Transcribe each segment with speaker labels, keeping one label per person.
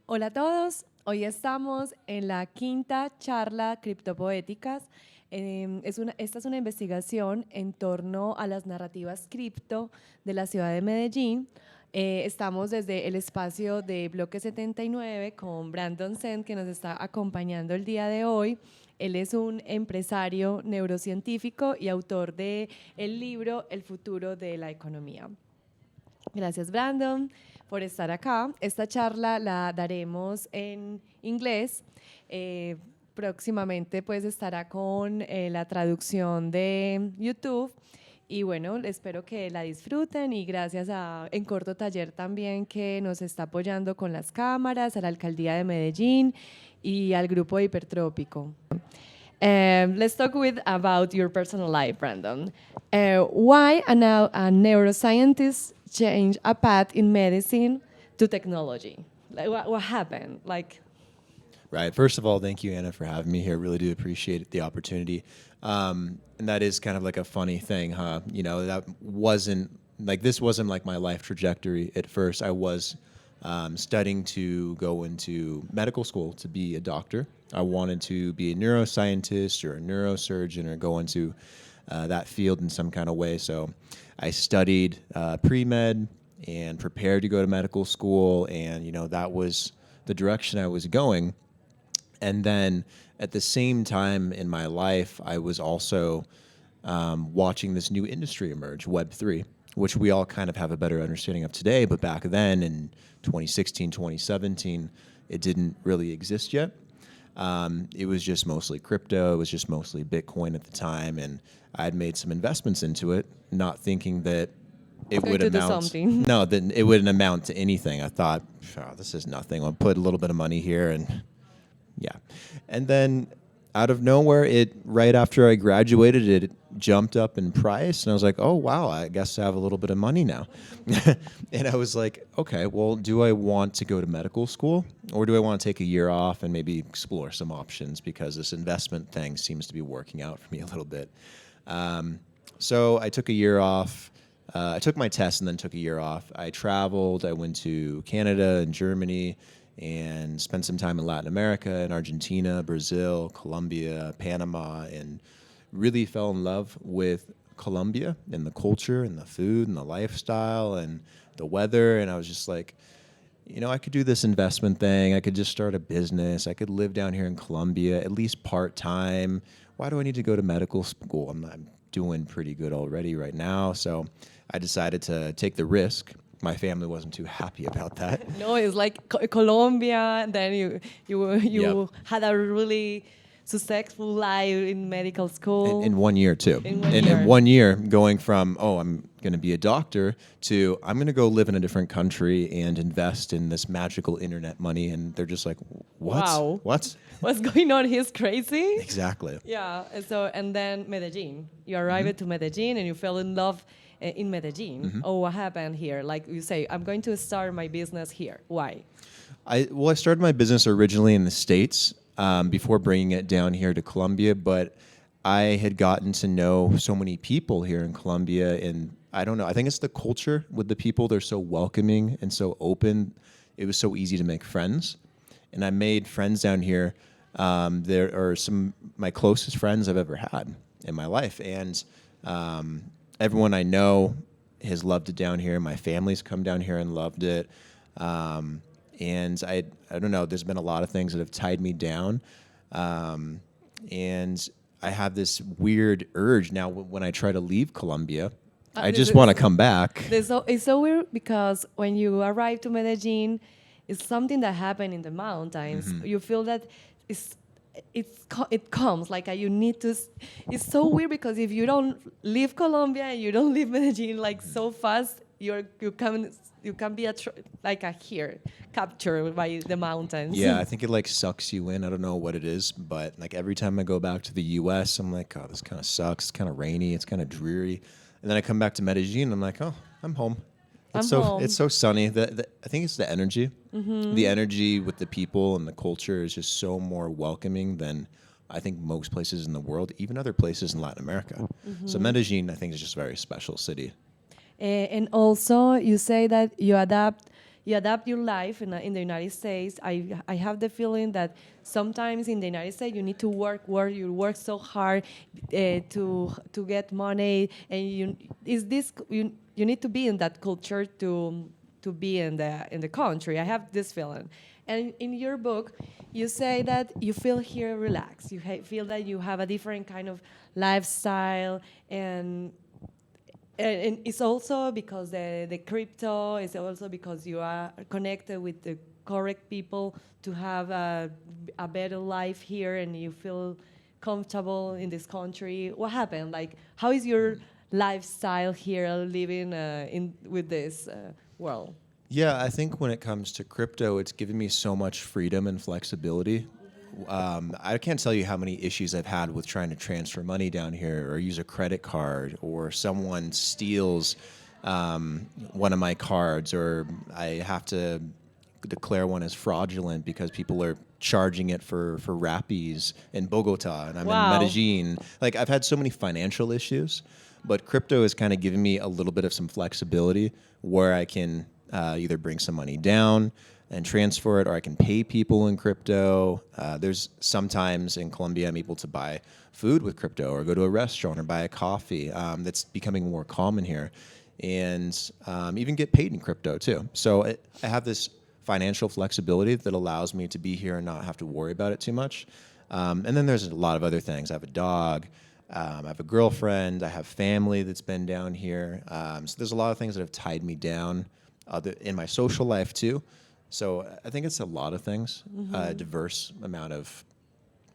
Speaker 1: Hola a todos, hoy estamos en la quinta charla Criptopoéticas. Esta es una investigación en torno a las narrativas cripto de la Ciudad de Medellín. Estamos desde el espacio de Bloque 79 con Brandon Zemp, que nos está acompañando el día de hoy. Él es un empresario neurocientífico y autor de el libro El futuro de la economía. Gracias, Brandon, por estar acá. Esta charla la daremos en inglés. Próximamente pues estará con la traducción de YouTube. Y bueno, espero que la disfruten y gracias a En Corto Taller también que nos está apoyando con las cámaras, a la Alcaldía de Medellín y al grupo de Hipertrópico. Let's talk about your personal life, Brandon. Why a neuroscientist change a path in medicine to technology? Like, what happened?
Speaker 2: Right. First of all, thank you, Anna, for having me here. Really do appreciate the opportunity. And that is kind of like a funny thing, huh? You know, this wasn't like my life trajectory at first. I was studying to go into medical school to be a doctor. I wanted to be a neuroscientist or a neurosurgeon or go into that field in some kind of way. So I studied pre-med and prepared to go to medical school. And, you know, that was the direction I was going. And then at the same time in my life, I was also watching this new industry emerge, Web3, which we all kind of have a better understanding of today. But back then in 2016, 2017, it didn't really exist yet. It was just mostly crypto. It was just mostly Bitcoin at the time. And I had made some investments into it, not thinking that it would amount. No, that it wouldn't amount to anything. I thought, oh, this is nothing. I'll put a little bit of money here and yeah. And then out of nowhere, right after I graduated, it jumped up in price. And I was like, oh, wow, I guess I have a little bit of money now. And I was like, okay, well, do I want to go to medical school or do I want to take a year off and maybe explore some options because this investment thing seems to be working out for me a little bit. So I took a year off. I took my test and then took a year off. I traveled. I went to Canada and Germany and spent some time in Latin America, in Argentina, Brazil, Colombia, Panama, and really fell in love with Colombia and the culture and the food and the lifestyle and the weather. And I was just like, you know, I could do this investment thing. I could just start a business. I could live down here in Colombia, at least part-time. Why do I need to go to medical school? I'm doing pretty good already right now. So I decided to take the risk. My family wasn't too happy about that.
Speaker 1: No, it's like Colombia. Then you
Speaker 2: Yep.
Speaker 1: had a really successful life in medical school.
Speaker 2: In 1 year, too.
Speaker 1: In 1 year.
Speaker 2: In 1 year, going from, oh, I'm going to be a doctor, to I'm going to go live in a different country and invest in this magical internet money. And they're just like, what?
Speaker 1: Wow.
Speaker 2: What?
Speaker 1: What's going on? He's crazy.
Speaker 2: Exactly.
Speaker 1: Yeah. And then Medellin. You arrived to Medellin and you fell in love in Medellin. Oh, what happened here? Like you say, I'm going to start my business here. Why?
Speaker 2: I started my business originally in the States before bringing it down here to Colombia, but I had gotten to know so many people here in Colombia, and I don't know, I think it's the culture with the people. They're so welcoming and so open. It was so easy to make friends, and I made friends down here. There are some my closest friends I've ever had in my life, and everyone I know has loved it down here. My family's come down here and loved it. And I don't know, there's been a lot of things that have tied me down. And I have this weird urge now when I try to leave Colombia. I just want to come back.
Speaker 1: It's so weird because when you arrive to Medellin, it's something that happened in the mountains. You feel that it comes like you need to. It's so weird because if you don't leave Colombia and you don't leave Medellin like so fast, you can be here captured by the mountains.
Speaker 2: Yeah, I think it like sucks you in. I don't know what it is, but like every time I go back to the U.S., I'm like, oh, this kind of sucks. It's kind of rainy. It's kind of dreary. And then I come back to Medellin. I'm like, oh, I'm home. It's so sunny. I think it's the energy. The energy with the people and the culture is just so more welcoming than I think most places in the world, even other places in Latin America. So Medellin, I think, is just a very special city.
Speaker 1: And also, you say that you adapt you adapt your life in the United States. I have the feeling that sometimes in the United States you need to work. You work so hard to get money, and you need to be in that culture to be in the country. I have this feeling. And in your book, you say that you feel here relaxed. You feel that you have a different kind of lifestyle, and it's also because the crypto is also because you are connected with the correct people to have a better life here, and you feel comfortable in this country. What happened? Like, how is your lifestyle here living in with this world?
Speaker 2: Yeah, I think when it comes to crypto, it's given me so much freedom and flexibility. I can't tell you how many issues I've had with trying to transfer money down here or use a credit card, or someone steals one of my cards, or I have to declare one as fraudulent because people are charging it for rappies in Bogota, and I'm
Speaker 1: Wow.
Speaker 2: in Medellin. Like, I've had so many financial issues, but crypto has kind of given me a little bit of some flexibility where I can either bring some money down and transfer it, or I can pay people in crypto. There's sometimes in Colombia I'm able to buy food with crypto, or go to a restaurant or buy a coffee. That's becoming more common here, and even get paid in crypto too. So I have this financial flexibility that allows me to be here and not have to worry about it too much. And then there's a lot of other things. I have a dog. I have a girlfriend. I have family that's been down here. So there's a lot of things that have tied me down in my social life too. So I think it's a lot of things, a diverse amount of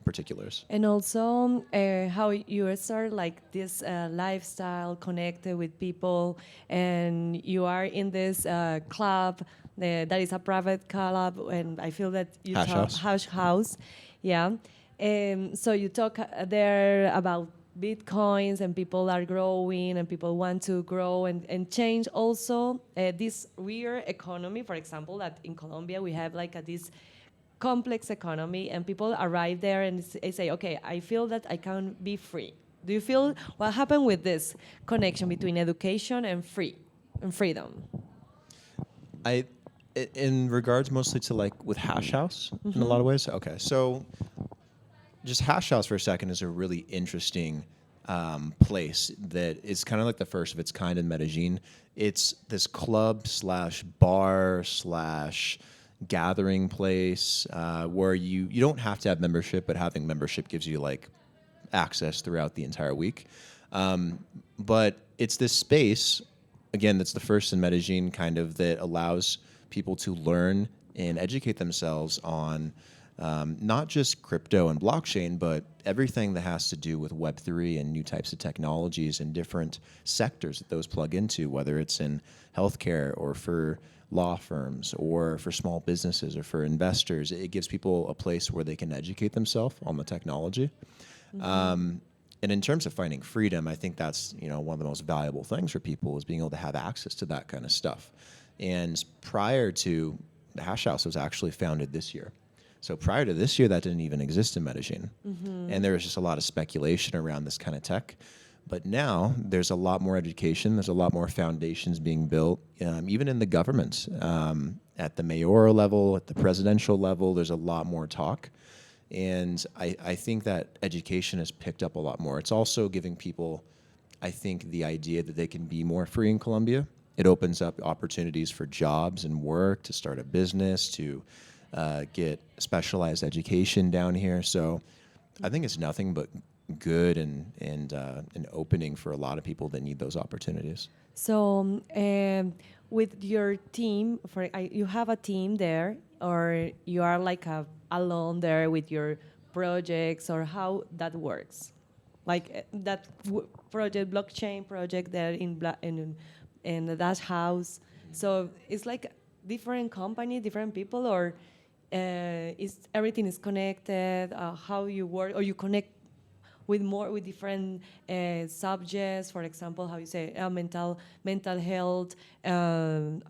Speaker 2: particulars.
Speaker 1: And also how you start like this lifestyle connected with people, and you are in this club that is a private club, and I feel that you
Speaker 2: Hash
Speaker 1: talk
Speaker 2: House.
Speaker 1: hash house, yeah. So you talk there about bitcoins, and people are growing, and people want to grow and change also this weird economy. For example, that in Colombia we have like this complex economy, and people arrive there and say, okay, I feel that I can be free. Do you feel what happened with this connection between education and freedom?
Speaker 2: In regards mostly to like with Hash House in a lot of ways. Okay, so just Hash House for a second is a really interesting place that is kind of like the first of its kind in Medellin. It's this club slash bar slash gathering place where you don't have to have membership, but having membership gives you like access throughout the entire week. But it's this space, again, that's the first in Medellin, kind of, that allows people to learn and educate themselves on not just crypto and blockchain, but everything that has to do with Web3 and new types of technologies and different sectors that those plug into, whether it's in healthcare or for law firms or for small businesses or for investors. It gives people a place where they can educate themselves on the technology. And in terms of finding freedom, I think that's, one of the most valuable things for people, is being able to have access to that kind of stuff. And prior to, the Hash House was actually founded this year. So prior to this year, that didn't even exist in Medellin. And there was just a lot of speculation around this kind of tech. But now there's a lot more education. There's a lot more foundations being built, even in the government. At the mayoral level, at the presidential level, there's a lot more talk. And I think that education has picked up a lot more. It's also giving people, I think, the idea that they can be more free in Colombia. It opens up opportunities for jobs and work, to start a business, to get specialized education down here. So I think it's nothing but good and an opening for a lot of people that need those opportunities.
Speaker 1: So with your team, you have a team there, or you are like alone there with your projects, or how that works? Like that project, blockchain project there in the Dash House. So it's like different company, different people, or is everything is connected? How you work, or you connect with different subjects? For example, how you say mental health. I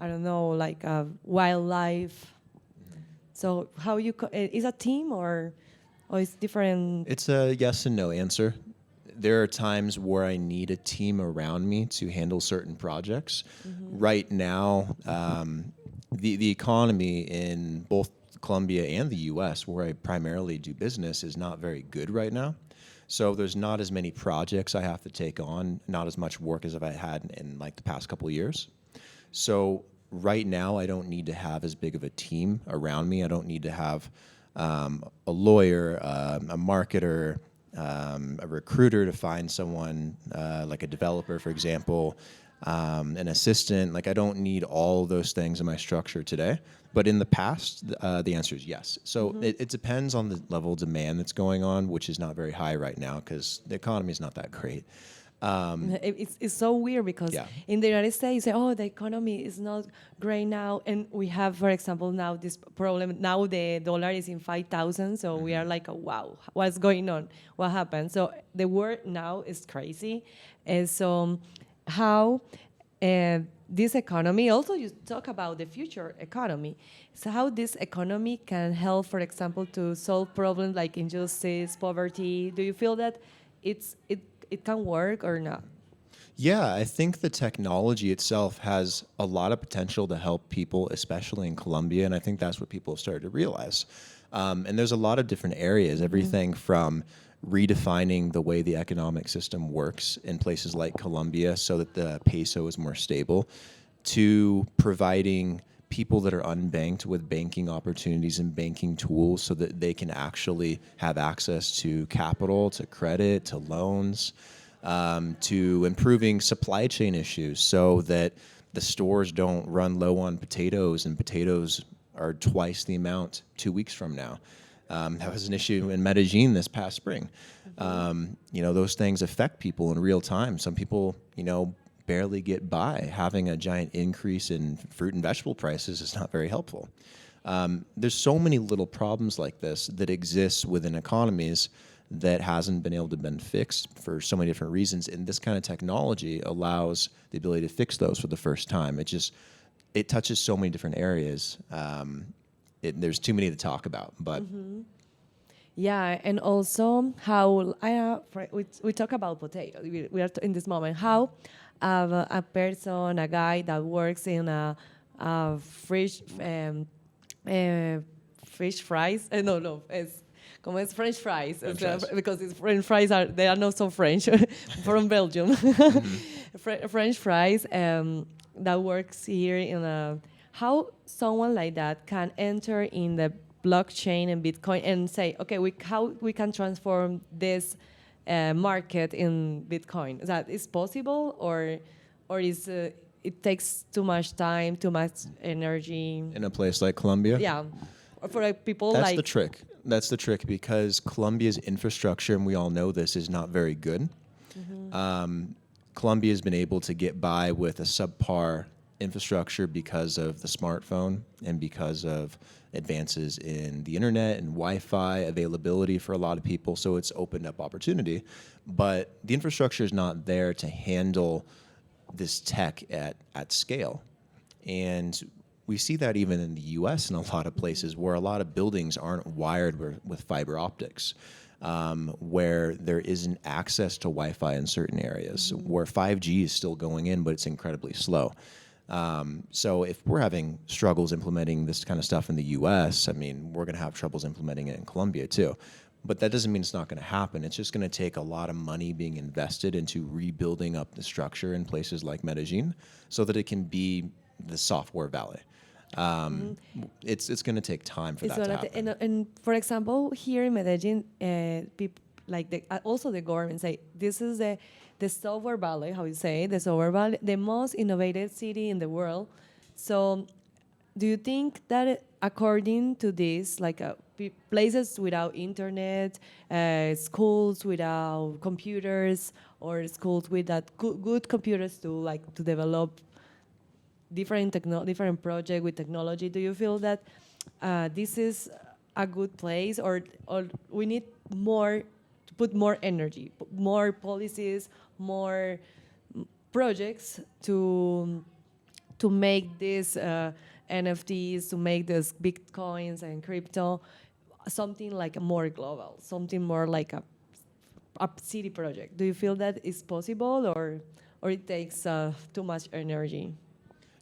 Speaker 1: don't know, like wildlife. So how is a team, or it's different?
Speaker 2: It's a yes and no answer. There are times where I need a team around me to handle certain projects. Right now, the economy in both Colombia and the U.S., where I primarily do business, is not very good right now. So there's not as many projects I have to take on, not as much work as if I had in like the past couple of years. So right now, I don't need to have as big of a team around me. I don't need to have a lawyer, a marketer, a recruiter to find someone like a developer, for example, an assistant. Like I don't need all those things in my structure today. But in the past, the answer is yes. So it depends on the level of demand that's going on, which is not very high right now because the economy is not that great.
Speaker 1: It's so weird because
Speaker 2: Yeah.
Speaker 1: in the United States, you say, oh, the economy is not great now. And we have, for example, now this problem. Now the dollar is in 5,000. So we are like, oh, wow, what's going on? What happened? So the world now is crazy. And so how this economy, also you talk about the future economy. So how this economy can help, for example, to solve problems like injustice, poverty. Do you feel that it can work or not?
Speaker 2: Yeah, I think the technology itself has a lot of potential to help people, especially in Colombia, and I think that's what people have started to realize. And there's a lot of different areas, everything from redefining the way the economic system works in places like Colombia so that the peso is more stable, to providing people that are unbanked with banking opportunities and banking tools so that they can actually have access to capital, to credit, to loans, to improving supply chain issues so that the stores don't run low on potatoes and potatoes are twice the amount 2 weeks from now. That was an issue in Medellin this past spring. Those things affect people in real time. Some people, barely get by. Having a giant increase in fruit and vegetable prices is not very helpful. There's so many little problems like this that exist within economies that hasn't been able to been fixed for so many different reasons. And this kind of technology allows the ability to fix those for the first time. It touches so many different areas. There's too many to talk about, but
Speaker 1: Yeah, and also how we talk about potatoes. We are in this moment how a person, a guy that works in a fish fries. No, it's como es French fries,
Speaker 2: French fries.
Speaker 1: because it's French fries they are not so French from Belgium. French fries that works here in a how someone like that can enter in the blockchain and Bitcoin and say, okay, how we can transform this market in Bitcoin. That is possible, or is it takes too much time, too much energy?
Speaker 2: in a place like Colombia,
Speaker 1: Yeah, or for people
Speaker 2: that's
Speaker 1: like
Speaker 2: the trick. That's the trick because Colombia's infrastructure, and we all know this, is not very good. Colombia has been able to get by with a subpar infrastructure because of the smartphone and because of advances in the internet and Wi-Fi availability for a lot of people. So it's opened up opportunity, but the infrastructure is not there to handle this tech at scale. And we see that even in the US in a lot of places where a lot of buildings aren't wired with fiber optics, where there isn't access to Wi-Fi in certain areas, where 5G is still going in, but it's incredibly slow. So if we're having struggles implementing this kind of stuff in the US, I mean, we're going to have troubles implementing it in Colombia too. But that doesn't mean it's not going to happen. It's just going to take a lot of money being invested into rebuilding up the structure in places like Medellin so that it can be the software valley. It's going to take time for that to happen.
Speaker 1: And for example, here in Medellin, people like also the government say this is the software valley, how you say, the software valley, the most innovative city in the world. So do you think that according to this, like places without internet, schools without computers, or schools without good computers to develop different project with technology, do you feel that this is a good place, or we need more to put more energy, more policies, more projects to make these NFTs, to make these Bitcoins and crypto something like more global, something more like a city project? Do you feel that is possible, or it takes too much energy?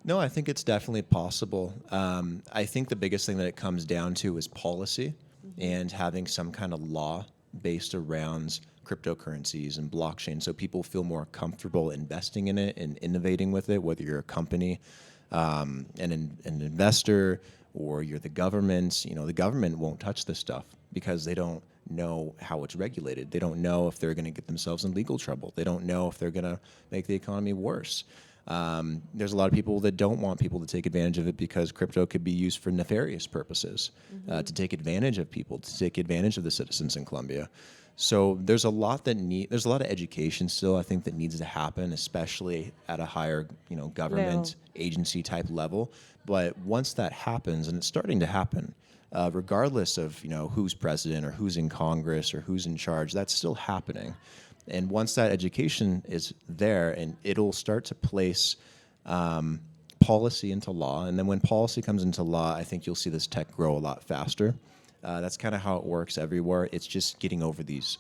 Speaker 2: No, I think it's definitely possible. I think the biggest thing that it comes down to is policy and having some kind of law based around cryptocurrencies and blockchain, so people feel more comfortable investing in it and innovating with it, whether you're a company, an investor, or you're the government. You know, the government won't touch this stuff because they don't know how it's regulated. They don't know if they're going to get themselves in legal trouble. They don't know if they're going to make the economy worse. There's a lot of people that don't want people to take advantage of it because crypto could be used for nefarious purposes, to take advantage of people, to take advantage of the citizens in Colombia. So there's a lot there's a lot of education still, I think, that needs to happen, especially at a higher, government agency type level. But once that happens, and it's starting to happen, regardless of who's president or who's in Congress or who's in charge, that's still happening. And once that education is there, and it'll start to place policy into law. And then when policy comes into law, I think you'll see this tech grow a lot faster. That's kind of how it works everywhere. It's just getting over these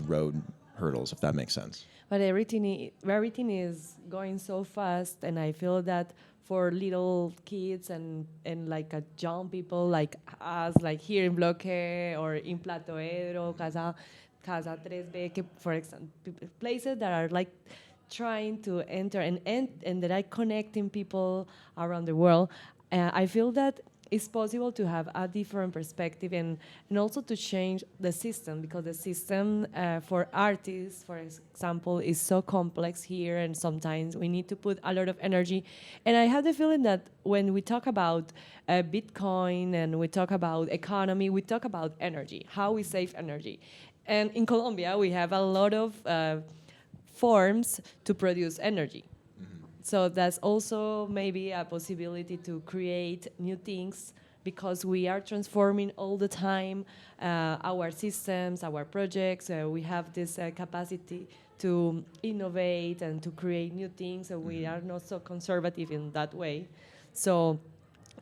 Speaker 2: road hurdles, if that makes sense.
Speaker 1: But everything is going so fast, and I feel that for little kids and like young people like us, like here in BlockHash or in Platoedro, Casa 3B, for example, places that are like trying to enter and that are connecting people around the world. I feel that it's possible to have a different perspective and also to change the system, because the system for artists, for example, is so complex here, and sometimes we need to put a lot of energy. And I have the feeling that when we talk about Bitcoin and we talk about economy, we talk about energy, how we save energy. And in Colombia, we have a lot of forms to produce energy. So that's also maybe a possibility to create new things, because we are transforming all the time our systems, our projects. We have this capacity to innovate and to create new things, and we are not so conservative in that way. So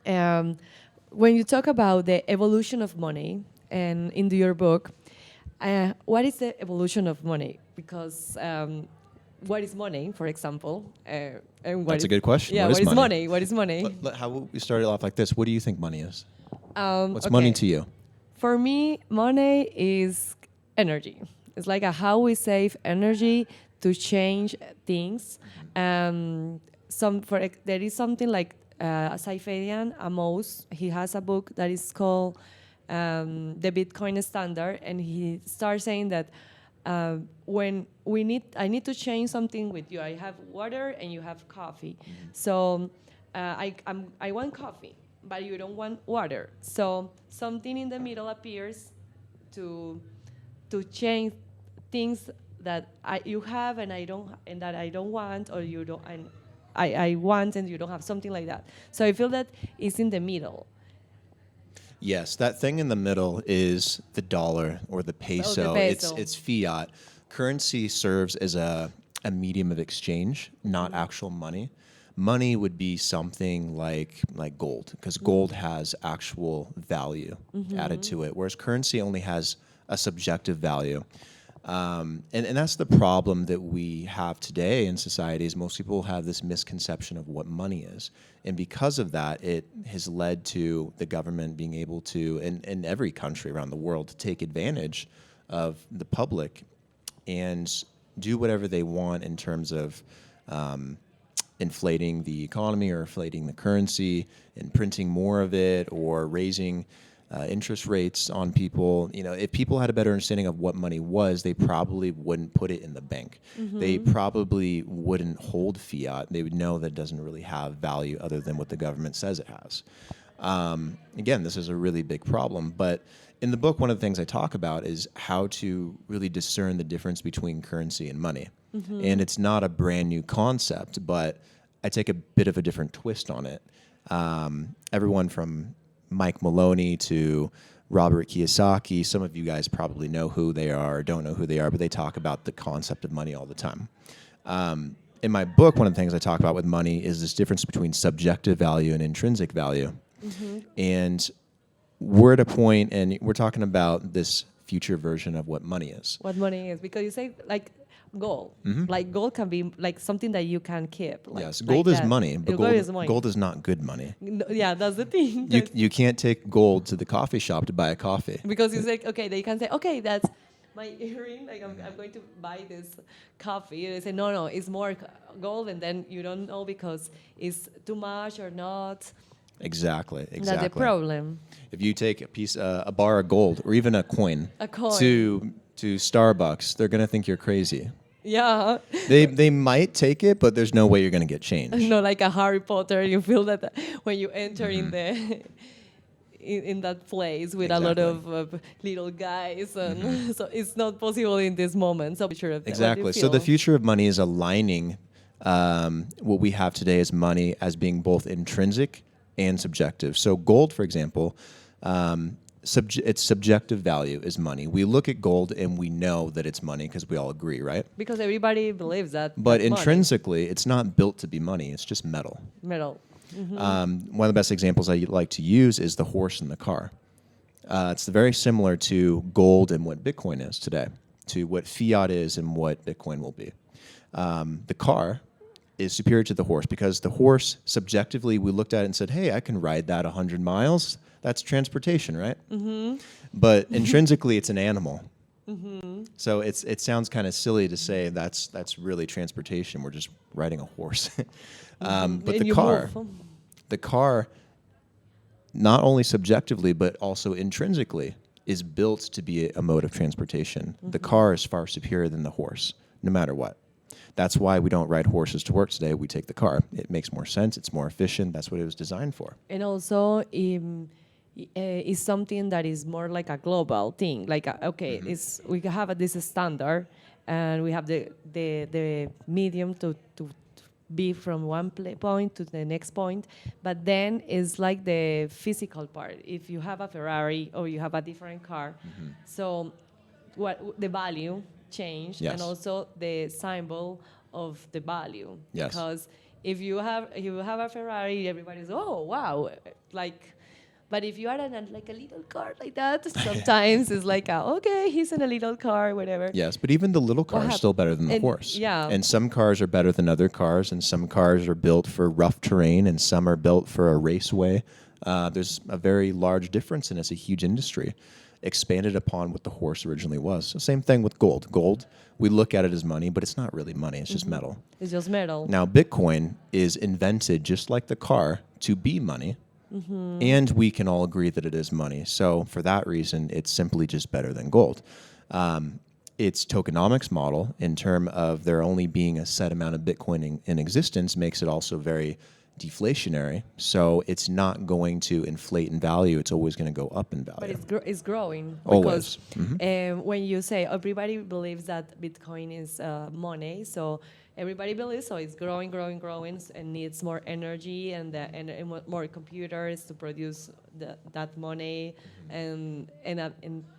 Speaker 1: when you talk about the evolution of money, and in your book, what is the evolution of money? Because what is money, for example?
Speaker 2: That's a good question.
Speaker 1: Yeah,
Speaker 2: what is
Speaker 1: money? What is money?
Speaker 2: How we started off like this. What do you think money is? What's money to you?
Speaker 1: For me, money is energy. It's like how we save energy to change things. There is something like Saifedian Amos. He has a book that is called The Bitcoin Standard, and he starts saying that when I need to change something with you. I have water and you have coffee. So I want coffee, but you don't want water. So something in the middle appears to change things that you have and I don't, and that I don't want, or you don't, and I want and you don't have, something like that. So I feel that it's in the middle.
Speaker 2: Yes, that thing in the middle is the dollar or the peso.
Speaker 1: Oh, the peso.
Speaker 2: It's fiat. Currency serves as a medium of exchange, not actual money. Money would be something like gold, because gold has actual value added to it, whereas currency only has a subjective value. And that's the problem that we have today in society, is most people have this misconception of what money is. And because of that, it has led to the government being able to, in every country around the world, to take advantage of the public and do whatever they want in terms of inflating the economy or inflating the currency and printing more of it, or raising interest rates on people. If people had a better understanding of what money was, they probably wouldn't put it in the bank. They probably wouldn't hold fiat. They would know that it doesn't really have value other than what the government says it has. Again, this is a really big problem. But in the book, one of the things I talk about is how to really discern the difference between currency and money. And it's not a brand new concept, but I take a bit of a different twist on it. Everyone from Mike Maloney to Robert Kiyosaki, some of you guys probably know who they are or don't know who they are, but they talk about the concept of money all the time. In my book, one of the things I talk about with money is this difference between subjective value and intrinsic value. And we're at a point, and we're talking about this future version of what money is.
Speaker 1: What money is, because you say, like, gold. Like gold can be like something that you can keep. Like,
Speaker 2: Yes, gold is
Speaker 1: that.
Speaker 2: money, but gold is not good money.
Speaker 1: No, yeah, that's the thing.
Speaker 2: You can't take gold to the coffee shop to buy a coffee.
Speaker 1: Because it's like, okay, they can say, okay, that's my earring. Like I'm going to buy this coffee. And they say, no, it's more gold, and then you don't know because it's too much or not.
Speaker 2: Exactly.
Speaker 1: That's the problem.
Speaker 2: If you take a bar of gold, or even a coin, to Starbucks, they're gonna think you're crazy.
Speaker 1: Yeah.
Speaker 2: They might take it, but there's no way you're gonna get change.
Speaker 1: No, like a Harry Potter, you feel that when you enter in the in that place with a lot of little guys, and so it's not possible in this moment. So sure of
Speaker 2: Exactly. So the future of money is aligning what we have today as money as being both intrinsic and subjective. So gold, for example, its subjective value is money. We look at gold and we know that it's money because we all agree, right?
Speaker 1: Because everybody believes that.
Speaker 2: But
Speaker 1: that's
Speaker 2: intrinsically, it's not built to be money. It's just metal.
Speaker 1: Metal.
Speaker 2: One of the best examples I like to use is the horse and the car. It's very similar to gold and what Bitcoin is today, to what fiat is and what Bitcoin will be. The car is superior to the horse because the horse, subjectively, we looked at it and said, hey, I can ride that 100 miles. That's transportation, right? But intrinsically, it's an animal. So it sounds kind of silly to say that's really transportation. We're just riding a horse. But the car, not only subjectively, but also intrinsically, is built to be a mode of transportation. The car is far superior than the horse, no matter what. That's why we don't ride horses to work today. We take the car. It makes more sense. It's more efficient. That's what it was designed for.
Speaker 1: And also, is something that is more like a global thing. Like, we have this standard, and we have the medium to be from one point to the next point. But then it's like the physical part. If you have a Ferrari or you have a different car, so what the value change, and also the symbol of the value. Because if you have a Ferrari, everybody's wow, like. But if you are in a little car like that, sometimes it's like, okay, he's in a little car, whatever.
Speaker 2: Yes, but even the little car is still better than the horse.
Speaker 1: Yeah.
Speaker 2: And some cars are better than other cars, and some cars are built for rough terrain, and some are built for a raceway. There's a very large difference, and it's a huge industry expanded upon what the horse originally was. So same thing with gold. Gold, we look at it as money, but it's not really money. It's just metal.
Speaker 1: It's just metal.
Speaker 2: Now, Bitcoin is invented just like the car to be money. And we can all agree that it is money. So for that reason, it's simply just better than gold. Its tokenomics model, in terms of there only being a set amount of Bitcoin in existence, makes it also very deflationary. So it's not going to inflate in value. It's always going to go up in value.
Speaker 1: But it's growing.
Speaker 2: Always.
Speaker 1: Because when you say everybody believes that Bitcoin is money, so everybody believes, so it's growing, and needs more energy and more computers to produce that money, and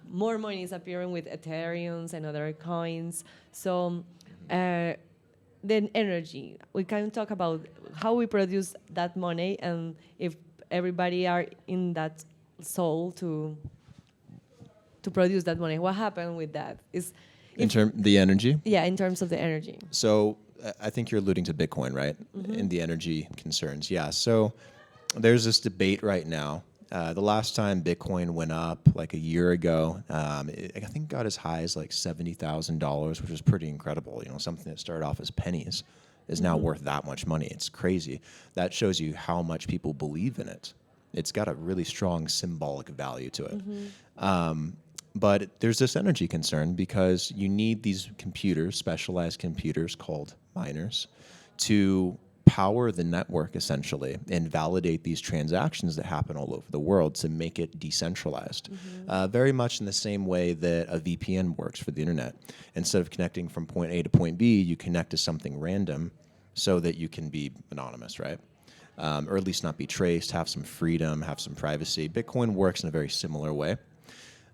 Speaker 1: more money is appearing with Ethereums and other coins. So then energy, we can talk about how we produce that money, and if everybody are in that soul to produce that money, what happened with that?
Speaker 2: The energy?
Speaker 1: Yeah, in terms of the energy.
Speaker 2: So I think you're alluding to Bitcoin, right? And the energy concerns. Yeah. So there's this debate right now. The last time Bitcoin went up like a year ago, I think got as high as like $70,000, which was pretty incredible. Something that started off as pennies is now worth that much money. It's crazy. That shows you how much people believe in it. It's got a really strong symbolic value to it. But there's this energy concern because you need these computers, specialized computers called miners, to power the network essentially and validate these transactions that happen all over the world to make it decentralized. Very much in the same way that a VPN works for the internet. Instead of connecting from point A to point B, you connect to something random so that you can be anonymous, right? Or at least not be traced, have some freedom, have some privacy. Bitcoin works in a very similar way.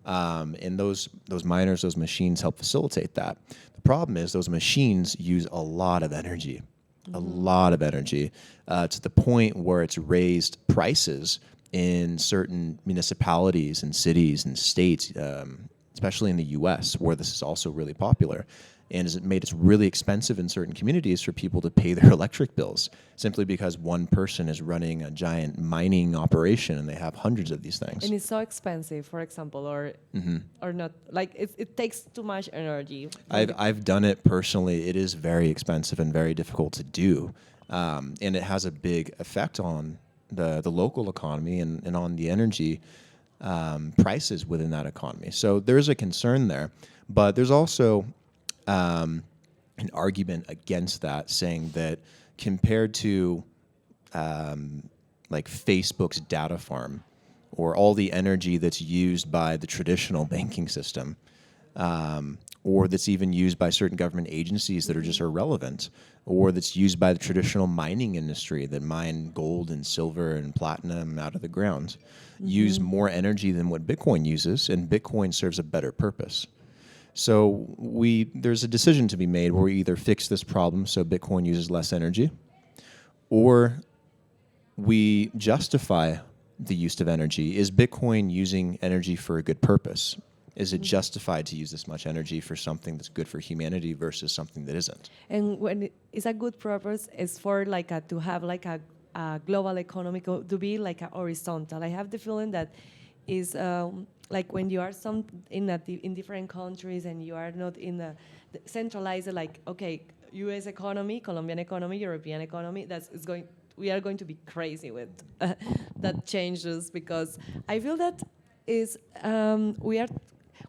Speaker 2: And those miners, those machines help facilitate that. The problem is those machines use a lot of energy, to the point where it's raised prices in certain municipalities and cities and states, especially in the U.S., where this is also really popular. and has made it really expensive in certain communities for people to pay their electric bills simply because one person is running a giant mining operation and they have hundreds of these things.
Speaker 1: And it's so expensive, for example, or not. Like it takes too much energy.
Speaker 2: I've done it personally. It is very expensive and very difficult to do, and it has a big effect on the local economy and on the energy prices within that economy. So there's a concern there, but there's also an argument against that, saying that compared to like Facebook's data farm or all the energy that's used by the traditional banking system, or that's even used by certain government agencies that are just irrelevant, or that's used by the traditional mining industry that mine gold and silver and platinum out of the ground, use more energy than what Bitcoin uses, and Bitcoin serves a better purpose. So there's a decision to be made where we either fix this problem so Bitcoin uses less energy, or we justify the use of energy. Is Bitcoin using energy for a good purpose? Is it justified to use this much energy for something that's good for humanity versus something that isn't?
Speaker 1: And when it's a good purpose, it's for like to have like a global economy to be like a horizontal. I have the feeling that is like when you are in different countries and you are not in the centralized, like okay, U.S. economy, Colombian economy, European economy. We are going to be crazy with that changes, because I feel that we are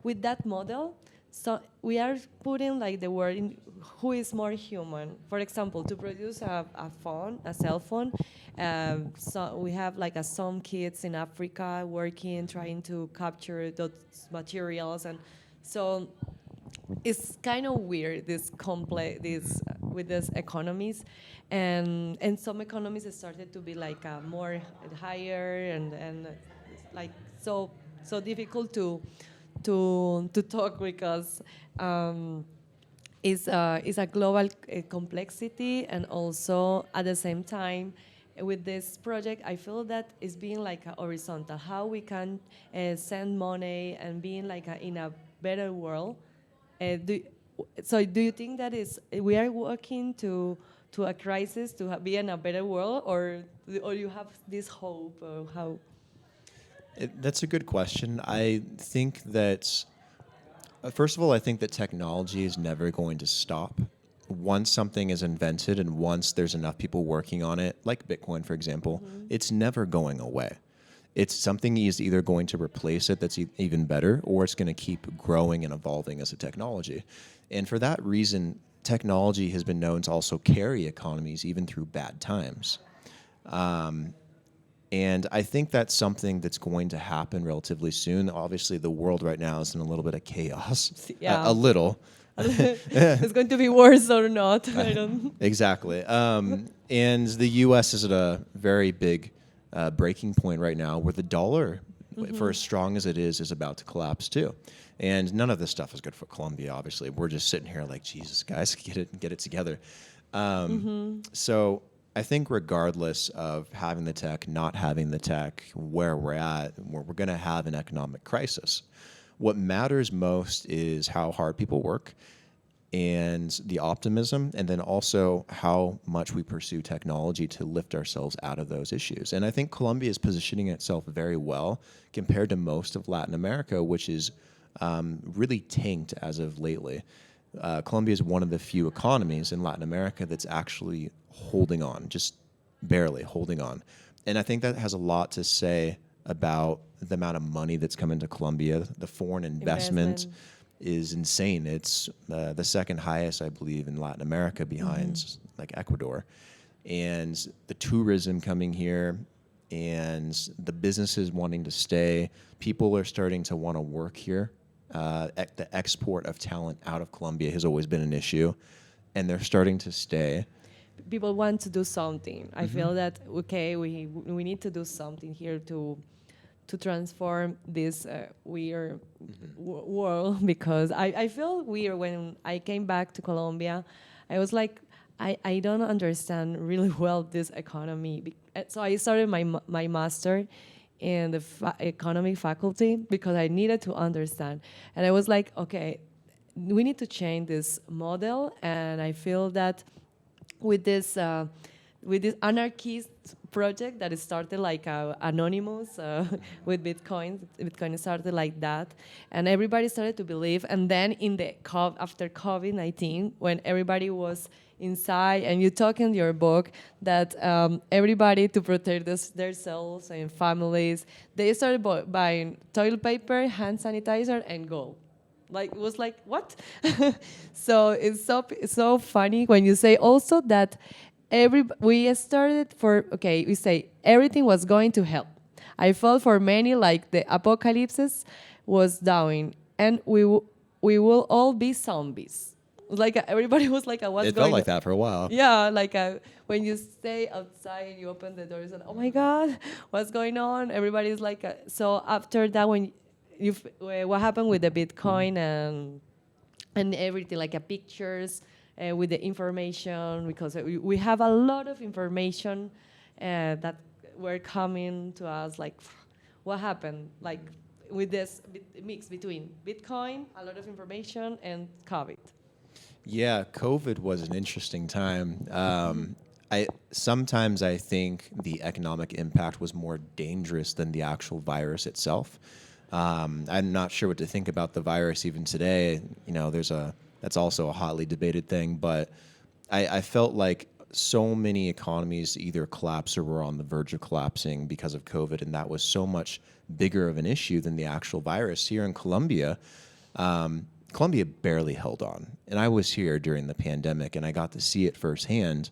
Speaker 1: with that model. So we are putting like the word in who is more human. For example, to produce a cell phone, so we have like some kids in Africa working, trying to capture those materials, and so it's kind of weird with these economies, and some economies started to be like more higher and like so difficult to talk, because it's a global complexity, and also at the same time with this project I feel that it's being like a horizontal, how we can send money and being like in a better world. Do you think that we are working to a crisis to be in a better world, or you have this hope, or how?
Speaker 2: That's a good question. I think that, first of all, I think that technology is never going to stop. Once something is invented and once there's enough people working on it, like Bitcoin, for example, it's never going away. It's something is either going to replace it that's even better, or it's going to keep growing and evolving as a technology. And for that reason, technology has been known to also carry economies even through bad times. And I think that's something that's going to happen relatively soon. Obviously, the world right now is in a little bit of chaos.
Speaker 1: Yeah.
Speaker 2: A little.
Speaker 1: It's going to be worse or not. I don't.
Speaker 2: Exactly. And the U.S. is at a very big breaking point right now, where the dollar, for as strong as it is about to collapse too. And none of this stuff is good for Colombia, obviously. We're just sitting here like, Jesus, guys, get it together. So I think regardless of having the tech, not having the tech, where we're at, we're going to have an economic crisis. What matters most is how hard people work and the optimism, and then also how much we pursue technology to lift ourselves out of those issues. And I think Colombia is positioning itself very well compared to most of Latin America, which is really tanked as of lately. Colombia is one of the few economies in Latin America that's actually holding on, just barely holding on. And I think that has a lot to say about the amount of money that's come into Colombia. The foreign investment is insane. It's the second highest, I believe, in Latin America, behind like Ecuador. And the tourism coming here and the businesses wanting to stay, people are starting to want to work here. The export of talent out of Colombia has always been an issue, and they're starting to stay.
Speaker 1: People want to do something. I feel that, okay, we need to do something here to transform this weird world, because I feel weird when I came back to Colombia. I was like, I don't understand really well this economy. So I started my master in the economic faculty because I needed to understand. And I was like, okay, we need to change this model, and I feel that with this anarchist project that started like anonymous with Bitcoin started like that, and everybody started to believe. And then in the after COVID-19, when everybody was inside, and you talk in your book that everybody, to protect their selves and families, they started buying toilet paper, hand sanitizer, and gold. Like, it was like, what? So it's so funny when you say also that we started for, okay, we say everything was going to hell. I felt for many like the apocalypse was down, and we will all be zombies. Like everybody was like, what's
Speaker 2: It
Speaker 1: going
Speaker 2: felt like
Speaker 1: on?
Speaker 2: that for a while.
Speaker 1: Yeah, like when you stay outside and you open the doors and, oh my God, what's going on? Everybody's like, so after that, when what happened with the Bitcoin and everything, like pictures with the information, because we have a lot of information that were coming to us, like what happened, like with this mix between Bitcoin, a lot of information, and COVID.
Speaker 2: Yeah, COVID was an interesting time. I sometimes I think the economic impact was more dangerous than the actual virus itself. I'm not sure what to think about the virus even today. You know, that's also a hotly debated thing, but I felt like so many economies either collapsed or were on the verge of collapsing because of COVID, and that was so much bigger of an issue than the actual virus. Here in Colombia, Colombia barely held on, and I was here during the pandemic, and I got to see it firsthand.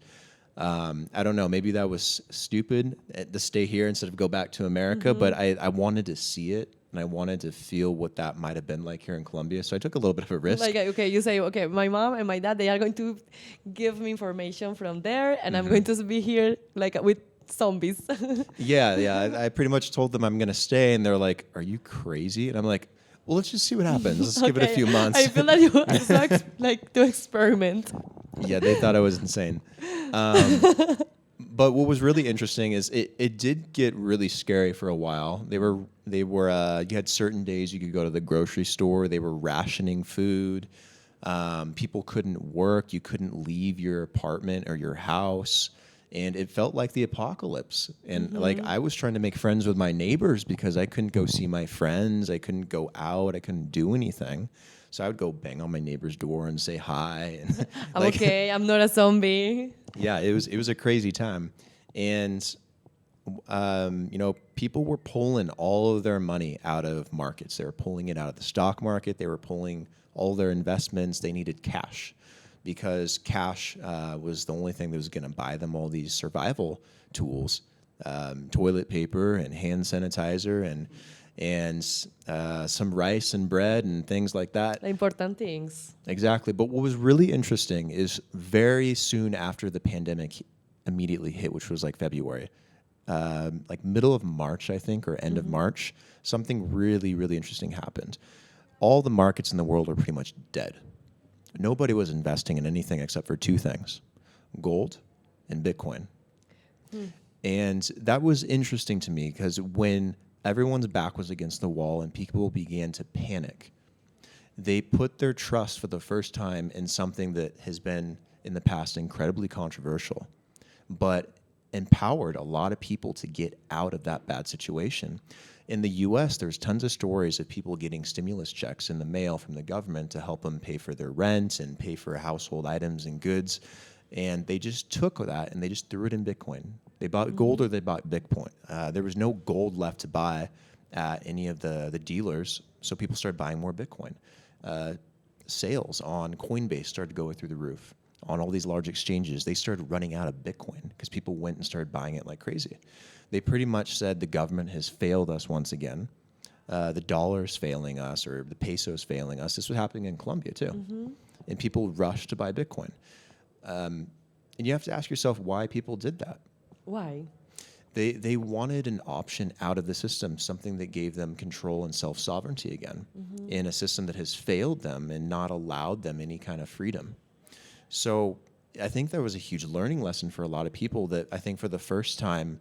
Speaker 2: I don't know, maybe that was stupid to stay here instead of go back to America, but I wanted to see it, and I wanted to feel what that might have been like here in Colombia. So I took a little bit of a risk.
Speaker 1: Like, okay, you say, okay, my mom and my dad, they are going to give me information from there, and I'm going to be here like with zombies.
Speaker 2: Yeah. I pretty much told them I'm going to stay, and they're like, "Are you crazy?" And I'm like, "Well, let's just see what happens. Let's give it a few months."
Speaker 1: I feel that you are so like to experiment.
Speaker 2: Yeah, they thought I was insane. But what was really interesting is it did get really scary for a while. They were you had certain days you could go to the grocery store. They were rationing food. People couldn't work. You couldn't leave your apartment or your house. And it felt like the apocalypse. And like I was trying to make friends with my neighbors because I couldn't go see my friends. I couldn't go out. I couldn't do anything. So I would go bang on my neighbor's door and say hi. And
Speaker 1: I'm okay. I'm not a zombie.
Speaker 2: yeah, it was a crazy time. And people were pulling all of their money out of markets. They were pulling it out of the stock market. They were pulling all their investments. They needed cash because cash was the only thing that was going to buy them all these survival tools, toilet paper and hand sanitizer and some rice and bread and things like that.
Speaker 1: The important things.
Speaker 2: Exactly. But what was really interesting is very soon after the pandemic immediately hit, which was like February, like middle of March, I think, or end of March, something really, really interesting happened. All the markets in the world were pretty much dead. Nobody was investing in anything except for two things, gold and Bitcoin. And that was interesting to me because when everyone's back was against the wall and people began to panic, they put their trust for the first time in something that has been in the past incredibly controversial, but empowered a lot of people to get out of that bad situation. In the US, there's tons of stories of people getting stimulus checks in the mail from the government to help them pay for their rent and pay for household items and goods. And they just took that and they just threw it in Bitcoin. They bought gold or they bought Bitcoin. There was no gold left to buy at any of the dealers, so people started buying more Bitcoin. Sales on Coinbase started going through the roof. On all these large exchanges, they started running out of Bitcoin because people went and started buying it like crazy. They pretty much said the government has failed us once again. The dollar's failing us, or the peso's failing us. This was happening in Colombia too. And people rushed to buy Bitcoin. And you have to ask yourself why people did that.
Speaker 1: Why?
Speaker 2: They wanted an option out of the system, something that gave them control and self-sovereignty again in a system that has failed them and not allowed them any kind of freedom. So I think there was a huge learning lesson for a lot of people that I think for the first time,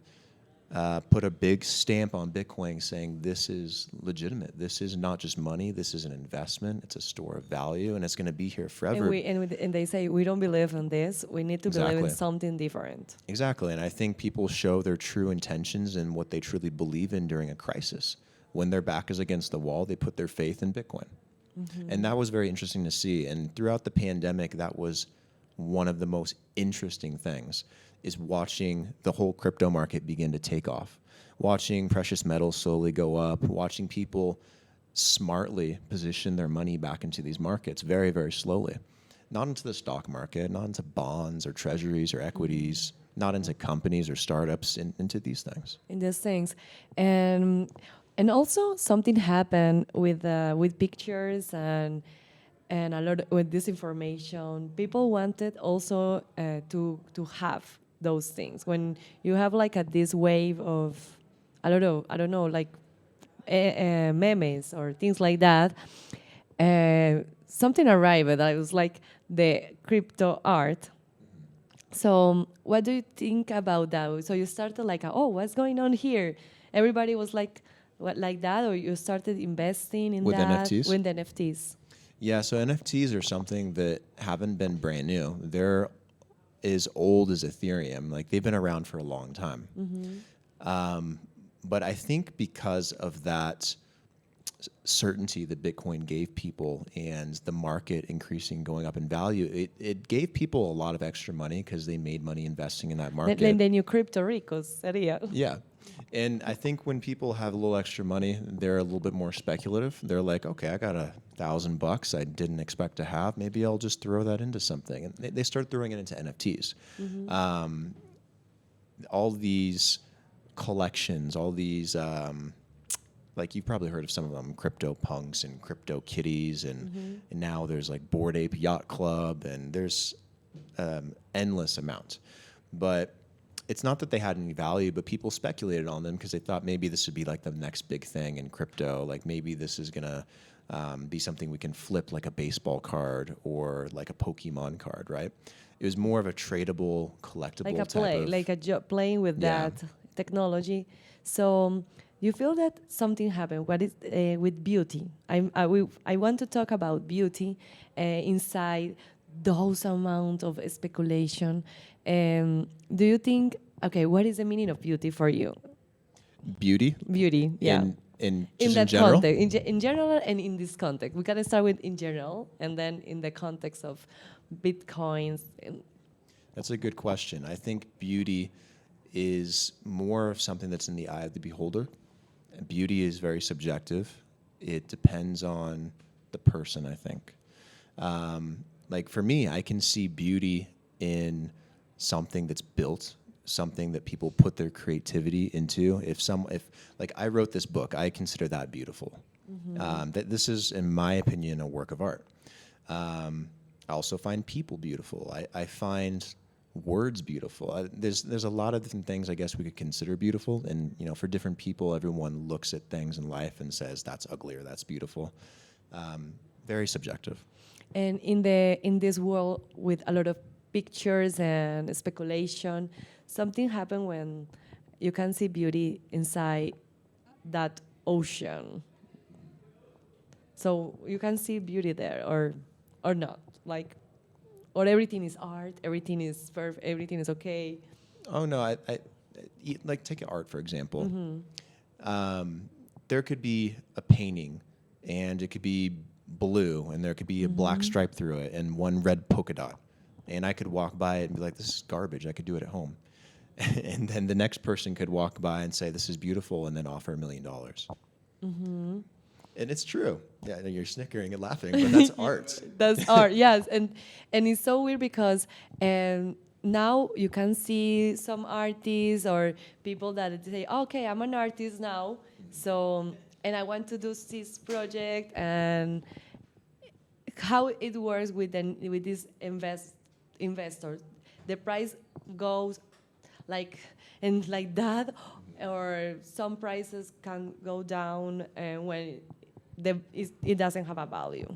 Speaker 2: put a big stamp on Bitcoin saying this is legitimate. This is not just money. This is an investment. It's a store of value, and it's going to be here forever.
Speaker 1: And they say, we don't believe in this. We need to believe in
Speaker 2: Exactly.
Speaker 1: something different.
Speaker 2: Exactly. And I think people show their true intentions and what they truly believe in during a crisis. When their back is against the wall, they put their faith in Bitcoin. And that was very interesting to see. And throughout the pandemic, that was one of the most interesting things, is watching the whole crypto market begin to take off, watching precious metals slowly go up, watching people smartly position their money back into these markets very, very slowly. Not into the stock market, not into bonds or treasuries or equities, not into companies or startups, into these things.
Speaker 1: In these things. And also something happened with pictures and a lot with this information. People wanted also to have those things. When you have like this wave of, I don't know, like memes or things like that, something arrived that was like the crypto art. So what do you think about that? So you started like, oh, what's going on here? Everybody was like, what, like that? Or you started investing in
Speaker 2: With
Speaker 1: that?
Speaker 2: NFTs?
Speaker 1: With NFTs.
Speaker 2: Yeah, so NFTs are something that haven't been brand new. They're as old as Ethereum. Like, they've been around for a long time. But I think because of that certainty that Bitcoin gave people and the market increasing, going up in value, it gave people a lot of extra money because they made money investing in that market.
Speaker 1: Then the new crypto ricos sería.
Speaker 2: Yeah. And I think when people have a little extra money, they're a little bit more speculative. They're like, okay, I got $1,000 I didn't expect to have. Maybe I'll just throw that into something. And they start throwing it into NFTs. All these collections, all these, like, you've probably heard of some of them, crypto punks and crypto kitties. And now there's like Bored Ape Yacht Club, and there's endless amount. But it's not that they had any value, but people speculated on them because they thought maybe this would be like the next big thing in crypto. Like, maybe this is going to be something we can flip, like a baseball card or like a Pokemon card, right? It was more of a tradable, collectible
Speaker 1: Like a
Speaker 2: type
Speaker 1: play,
Speaker 2: of,
Speaker 1: like playing with that technology. So you feel that something happened. What is with beauty? I want to talk about beauty inside those amount of speculation. Do you think, okay, what is the meaning of beauty for you?
Speaker 2: beauty.
Speaker 1: Beauty, yeah.
Speaker 2: In
Speaker 1: that
Speaker 2: general.
Speaker 1: context, in general, and in this context, we can start with in general, and then in the context of bitcoins.
Speaker 2: That's a good question. I think beauty is more of something that's in the eye of the beholder. Beauty is very subjective. It depends on the person, I think. Like, for me, I can see beauty in something that's built, something that people put their creativity into. If like, I wrote this book, I consider that beautiful. That this is, in my opinion, a work of art. I also find people beautiful. I find words beautiful. There's a lot of different things I guess we could consider beautiful, and for different people, everyone looks at things in life and says that's ugly or that's beautiful. Very subjective.
Speaker 1: And in this world with a lot of pictures and speculation, something happened when you can see beauty inside that ocean. So you can see beauty there, or not, like, or everything is art, everything is perfect, everything is okay.
Speaker 2: Oh no, I like, take art for example. There could be a painting, and it could be blue, and there could be a black stripe through it, and one red polka dot, and I could walk by it and be like, "This is garbage. I could do it at home." And then the next person could walk by and say, "This is beautiful," and then offer $1 million. And it's true. Yeah, you're snickering and laughing, but that's art.
Speaker 1: That's art, yes. And it's so weird because now you can see some artists or people that say, okay, I'm an artist now, so, and I want to do this project, and how it works with these investors. The price goes like that, or some prices can go down when it doesn't have a value.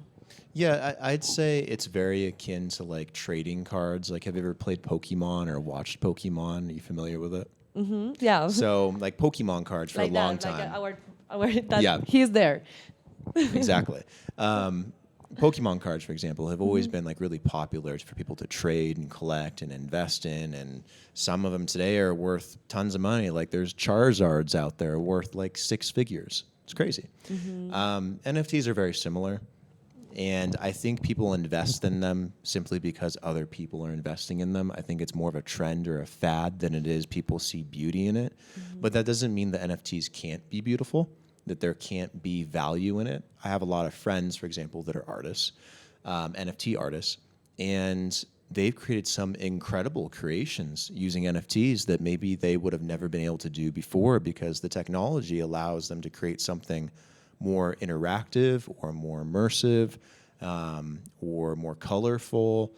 Speaker 2: Yeah, I'd say it's very akin to like trading cards. Like, have you ever played Pokemon or watched Pokemon? Are you familiar with it?
Speaker 1: Yeah.
Speaker 2: So like Pokemon cards for
Speaker 1: Like
Speaker 2: a long
Speaker 1: that,
Speaker 2: time.
Speaker 1: like our that
Speaker 2: Yeah.
Speaker 1: he's there.
Speaker 2: Exactly. Pokemon cards, for example, have always been like really popular for people to trade and collect and invest in, and some of them today are worth tons of money. Like there's Charizards out there worth like 6 figures. It's crazy. NFTs are very similar, and I think people invest in them simply because other people are investing in them. I think it's more of a trend or a fad than it is people see beauty in it. But that doesn't mean that NFTs can't be beautiful, that there can't be value in it. I have a lot of friends, for example, that are artists, NFT artists, and they've created some incredible creations using NFTs that maybe they would have never been able to do before, because the technology allows them to create something more interactive or more immersive, or more colorful,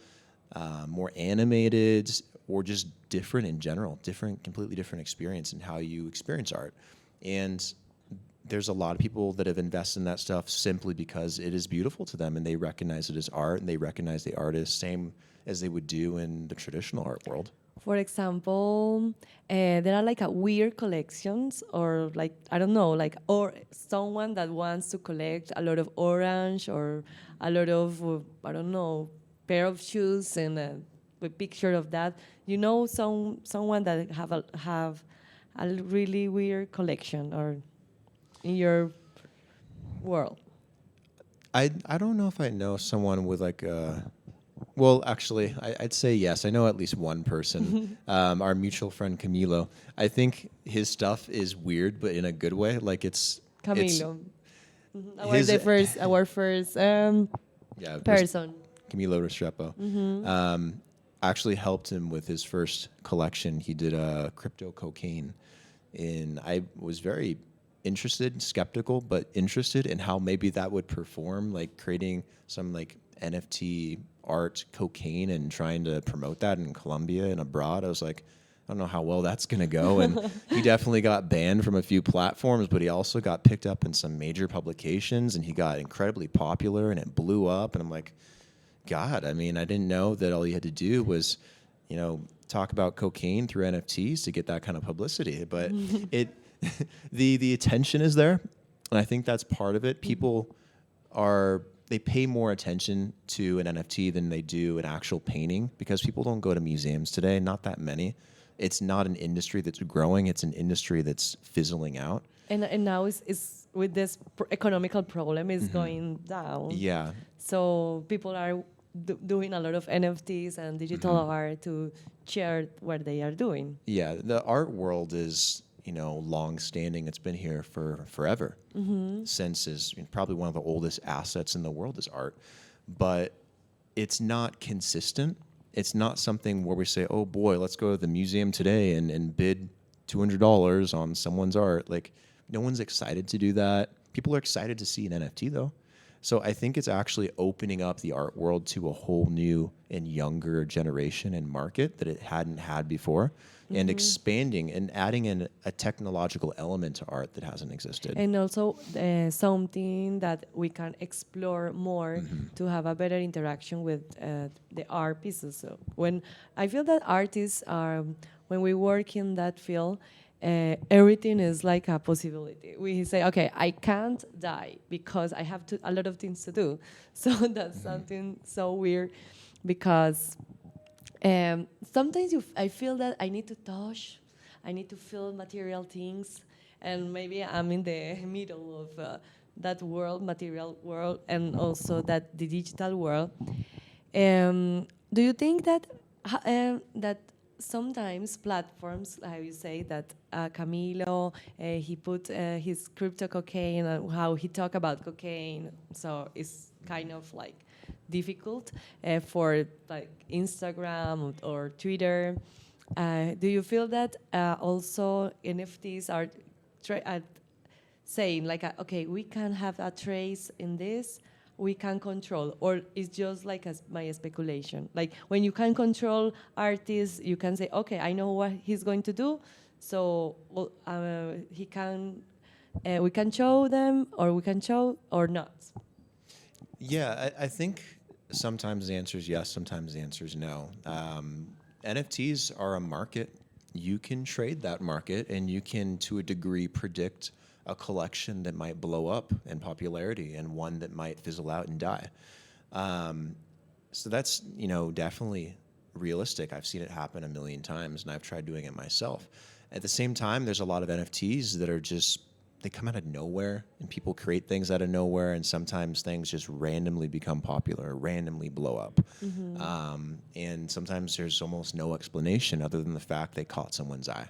Speaker 2: more animated, or just different in general, completely different experience in how you experience art. And there's a lot of people that have invested in that stuff simply because it is beautiful to them, and they recognize it as art, and they recognize the artist same as they would do in the traditional art world.
Speaker 1: For example, there are like a weird collections, or like I don't know, like or someone that wants to collect a lot of orange or a lot of I don't know, pair of shoes and a picture of that. You know, someone that have a really weird collection or in your world.
Speaker 2: I don't know if I know someone with like a. Well, actually, I'd say yes. I know at least one person, our mutual friend Camilo. I think his stuff is weird, but in a good way. Like it's
Speaker 1: Camilo,
Speaker 2: his-
Speaker 1: our first
Speaker 2: yeah,
Speaker 1: person.
Speaker 2: Camilo Restrepo. I actually helped him with his first collection. He did a crypto cocaine, and I was very interested, skeptical, but interested in how maybe that would perform, like creating some like NFT art cocaine and trying to promote that in Colombia and abroad. I was like, I don't know how well that's going to go. And he definitely got banned from a few platforms, but he also got picked up in some major publications, and he got incredibly popular, and it blew up. And I'm like, God, I mean, I didn't know that all you had to do was, talk about cocaine through NFTs to get that kind of publicity. But the attention is there, and I think that's part of it. People they pay more attention to an NFT than they do an actual painting, because people don't go to museums today, not that many. It's not an industry that's growing, it's an industry that's fizzling out.
Speaker 1: And now is with this economical problem is going down.
Speaker 2: Yeah.
Speaker 1: So people are doing a lot of NFTs and digital art to share what they are doing.
Speaker 2: Yeah, the art world is, long-standing. It's been here for forever. Since is probably one of the oldest assets in the world is art. But it's not consistent. It's not something where we say, oh boy, let's go to the museum today and bid $200 on someone's art. Like, no one's excited to do that. People are excited to see an NFT though. So I think it's actually opening up the art world to a whole new and younger generation and market that it hadn't had before, and expanding and adding in a technological element to art that hasn't existed.
Speaker 1: And also something that we can explore more to have a better interaction with the art pieces. So when I feel that artists are, when we work in that field, everything is like a possibility. We say, okay, I can't die because I have a lot of things to do. So that's something so weird, because sometimes I feel that I need to touch, I need to feel material things, and maybe I'm in the middle of that world, material world, and also the digital world. Do you think that that sometimes platforms, how you say that Camilo, he put his crypto cocaine and how he talk about cocaine, so it's kind of like difficult for like Instagram or Twitter. Do you feel that also NFTs are saying like, okay, we can have a trace in this, we can control, or it's just like my speculation? Like when you can control artists, you can say, okay, I know what he's going to do, so he can, we can show them, or we can show or not.
Speaker 2: Yeah, I think sometimes the answer is yes, sometimes the answer is no. NFTs are a market you can trade that market and you can, to a degree, predict a collection that might blow up in popularity and one that might fizzle out and die. So that's, definitely realistic. I've seen it happen a million times, and I've tried doing it myself. At the same time, there's a lot of NFTs that are just, they come out of nowhere, and people create things out of nowhere, and sometimes things just randomly become popular, randomly blow up. And sometimes there's almost no explanation other than the fact they caught someone's eye.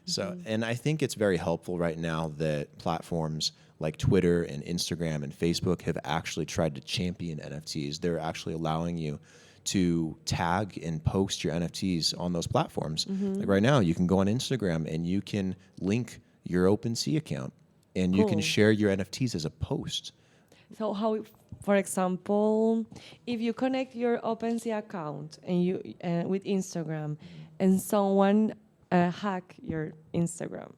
Speaker 2: So, and I think it's very helpful right now that platforms like Twitter and Instagram and Facebook have actually tried to champion NFTs. They're actually allowing you to tag and post your NFTs on those platforms. Like right now, you can go on Instagram and you can link your OpenSea account and you can share your NFTs as a post.
Speaker 1: So how, for example, if you connect your OpenSea account and you with Instagram, and someone hack your Instagram,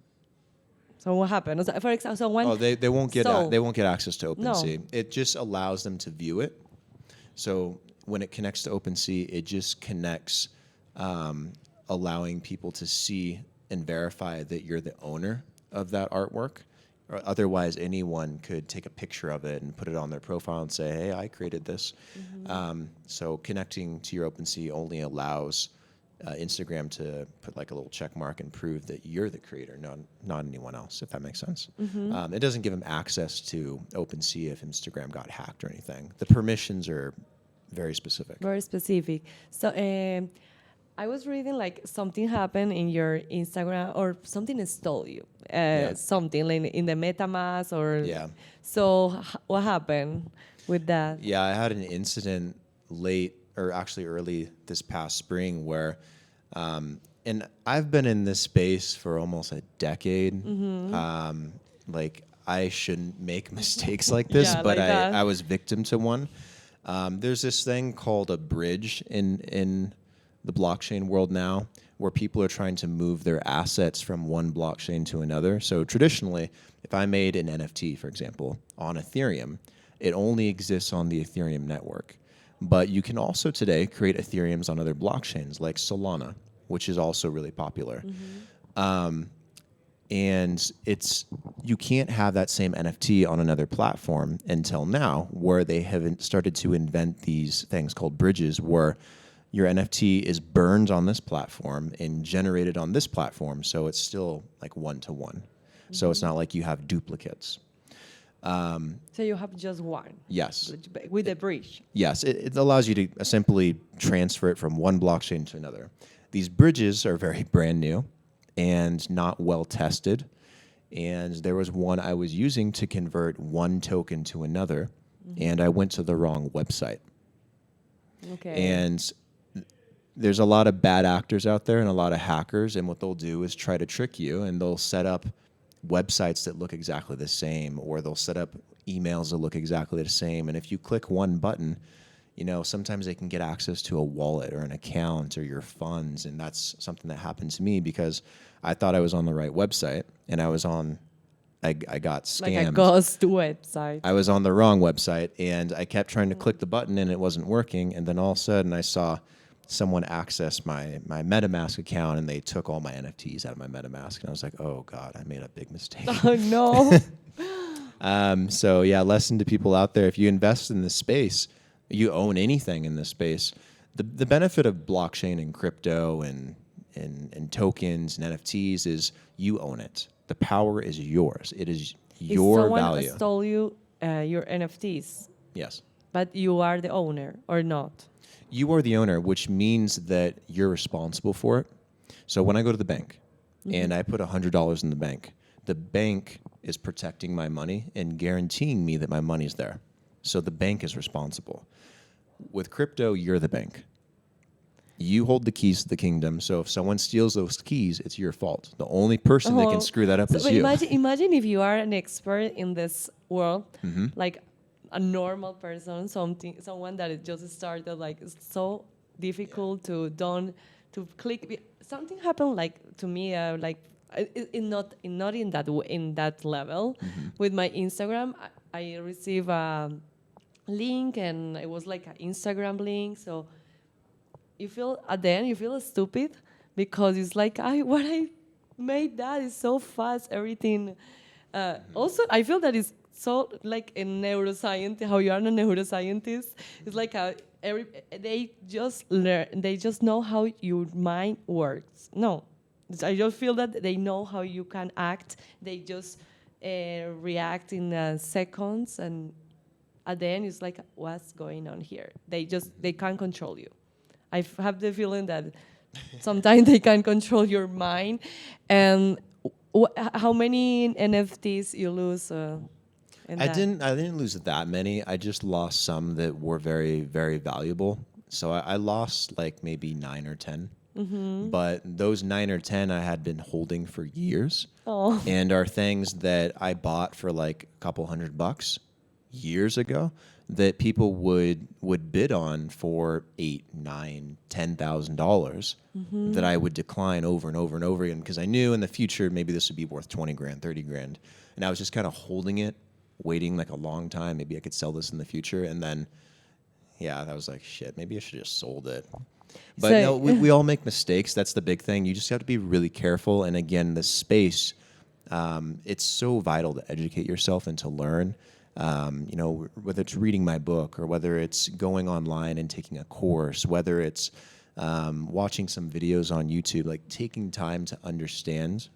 Speaker 1: so what happened? For example, someone
Speaker 2: they won't get they won't get access to OpenSea.
Speaker 1: No.
Speaker 2: It just allows them to view it. So when it connects to OpenSea, it just connects, allowing people to see and verify that you're the owner of that artwork. Or otherwise, anyone could take a picture of it and put it on their profile and say, "Hey, I created this." So connecting to your OpenSea only allows Instagram to put like a little check mark and prove that you're the creator, not anyone else, if that makes sense. It doesn't give them access to OpenSea if Instagram got hacked or anything. The permissions are very specific.
Speaker 1: Very specific. So I was reading like something happened in your Instagram or something stole you. Something like in the MetaMask or...
Speaker 2: Yeah.
Speaker 1: So what happened with that?
Speaker 2: Yeah, I had an incident early this past spring where, and I've been in this space for almost a decade. Like I shouldn't make mistakes like this, but
Speaker 1: like
Speaker 2: I was victim to one. There's this thing called a bridge in the blockchain world now, where people are trying to move their assets from one blockchain to another. So traditionally, if I made an NFT, for example, on Ethereum, it only exists on the Ethereum network. But you can also today create Ethereums on other blockchains like Solana, which is also really popular. And you can't have that same NFT on another platform until now, where they have started to invent these things called bridges, where your NFT is burned on this platform and generated on this platform, so it's still like one-to-one. So it's not like you have duplicates.
Speaker 1: So you have just one?
Speaker 2: Yes.
Speaker 1: With the bridge?
Speaker 2: Yes, it allows you to simply transfer it from one blockchain to another. These bridges are very brand new and not well tested. And there was one I was using to convert one token to another, and I went to the wrong website.
Speaker 1: Okay.
Speaker 2: And there's a lot of bad actors out there and a lot of hackers, and what they'll do is try to trick you, and they'll set up websites that look exactly the same, or they'll set up emails that look exactly the same. And if you click one button, sometimes they can get access to a wallet or an account or your funds. And that's something that happened to me because I thought I was on the right website, and I got scammed.
Speaker 1: Like a ghost website.
Speaker 2: I was on the wrong website, and I kept trying to click the button and it wasn't working. And then all of a sudden I saw someone accessed my MetaMask account, and they took all my NFTs out of my MetaMask. And I was like, oh God, I made a big mistake.
Speaker 1: Oh no.
Speaker 2: So yeah, lesson to people out there: if you invest in this space, you own anything in this space. The benefit of blockchain and crypto and tokens and NFTs is you own it. The power is yours. It is your value.
Speaker 1: If someone stole you your NFTs,
Speaker 2: Yes.
Speaker 1: but you are the owner or not?
Speaker 2: You are the owner, which means that you're responsible for it. So when I go to the bank and I put $100 in the bank is protecting my money and guaranteeing me that my money's there. So the bank is responsible. With crypto, you're the bank. You hold the keys to the kingdom. So if someone steals those keys, it's your fault. The only person that can screw that up is you.
Speaker 1: Imagine if you are an expert in this world, like a normal person, someone that just started, like it's so difficult to click. Something happened like to me, not in that level. With my Instagram, I receive a link, and it was like an Instagram link. So you feel stupid because it's like what I made that is so fast. Everything. Also, I feel that it's so like a neuroscientist. How you are a neuroscientist? It's like they just learn. They just know how your mind works. No, I just feel that they know how you can act. They just react in seconds, and at the end, it's like, what's going on here? They can't control you. Have the feeling that sometimes they can control your mind. And how many NFTs you lose?
Speaker 2: I didn't lose that many. I just lost some that were very, very valuable. So I lost like maybe 9 or 10. Mm-hmm. But those 9 or 10 I had been holding for years.
Speaker 1: Oh.
Speaker 2: And are things that I bought for like a couple $100 years ago that people would bid on for $8, $9, $10,000 that I would decline over and over and over again because I knew in the future maybe this would be worth 20 grand, 30 grand. And I was just kind of holding it, waiting like a long time. Maybe I could sell this in the future. And then, yeah, I was like, shit, maybe I should have just sold it. But
Speaker 1: So,
Speaker 2: no, we all make mistakes. That's the big thing. You just have to be really careful. And again, the space, it's so vital to educate yourself and to learn. Whether it's reading my book or whether it's going online and taking a course, whether it's watching some videos on YouTube, like taking time to understand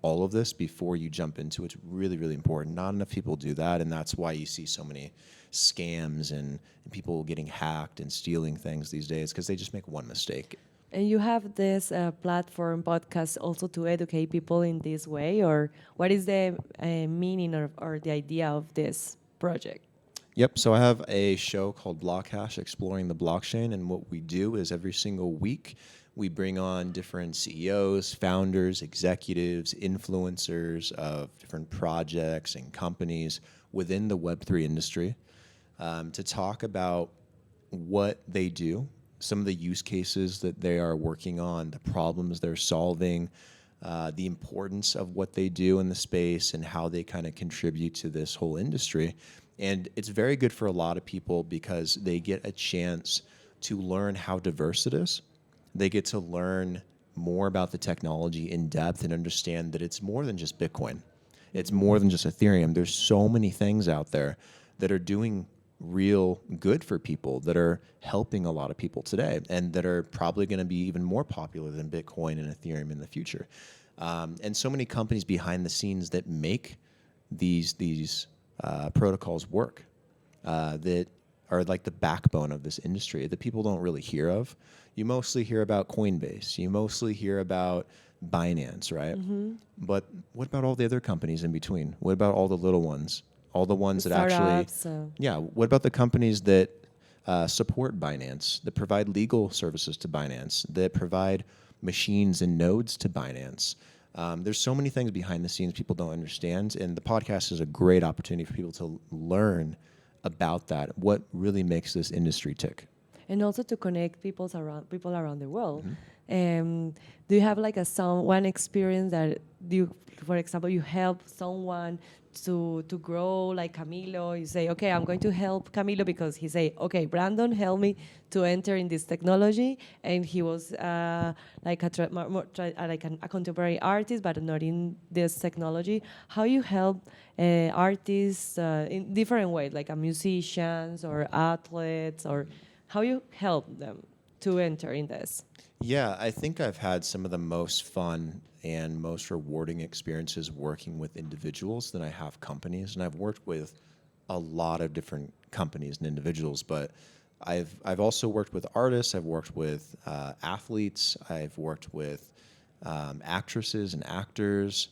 Speaker 2: all of this before you jump into it's really, really important. Not enough people do that, and that's why you see so many scams and people getting hacked and stealing things these days because they just make one mistake.
Speaker 1: and you have this platform podcast also to educate people in this way, or what is the meaning or the idea of this project?
Speaker 2: Yep. So I have a show called BlockHash, Exploring the Blockchain. And what we do is every single week, we bring on different CEOs, founders, executives, influencers of different projects and companies within the Web3 industry to talk about what they do, some of the use cases that they are working on, the problems they're solving, the importance of what they do in the space and how they kind of contribute to this whole industry. And it's very good for a lot of people because they get a chance to learn how diverse it is. They get to learn more about the technology in depth and understand that it's more than just Bitcoin. It's more than just Ethereum. There's so many things out there that are doing real good for people, that are helping a lot of people today, and that are probably going to be even more popular than Bitcoin and Ethereum in the future. And so many companies behind the scenes that make these protocols work that are like the backbone of this industry that people don't really hear of. You mostly hear about Coinbase. You mostly hear about Binance, right? Mm-hmm. But what about all the other companies in between? What about all the little ones? All the ones that actually... Yeah, what about the companies that support Binance, that provide legal services to Binance, that provide machines and nodes to Binance? There's so many things behind the scenes people don't understand, and the podcast is a great opportunity for people to learn about that, what really makes this industry tick.
Speaker 1: And also to connect people around the world. Mm-hmm. Do you have like one experience that for example, you help someone to grow like Camilo? You say, okay, I'm going to help Camilo because he say, okay, Brandon, help me to enter in this technology, and he was like a contemporary artist, but not in this technology. How you help artists in different ways, like musicians or athletes, or how you help them to enter in this?
Speaker 2: Yeah, I think I've had some of the most fun and most rewarding experiences working with individuals than I have companies. And I've worked with a lot of different companies and individuals, but I've also worked with artists. I've worked with athletes. I've worked with actresses and actors.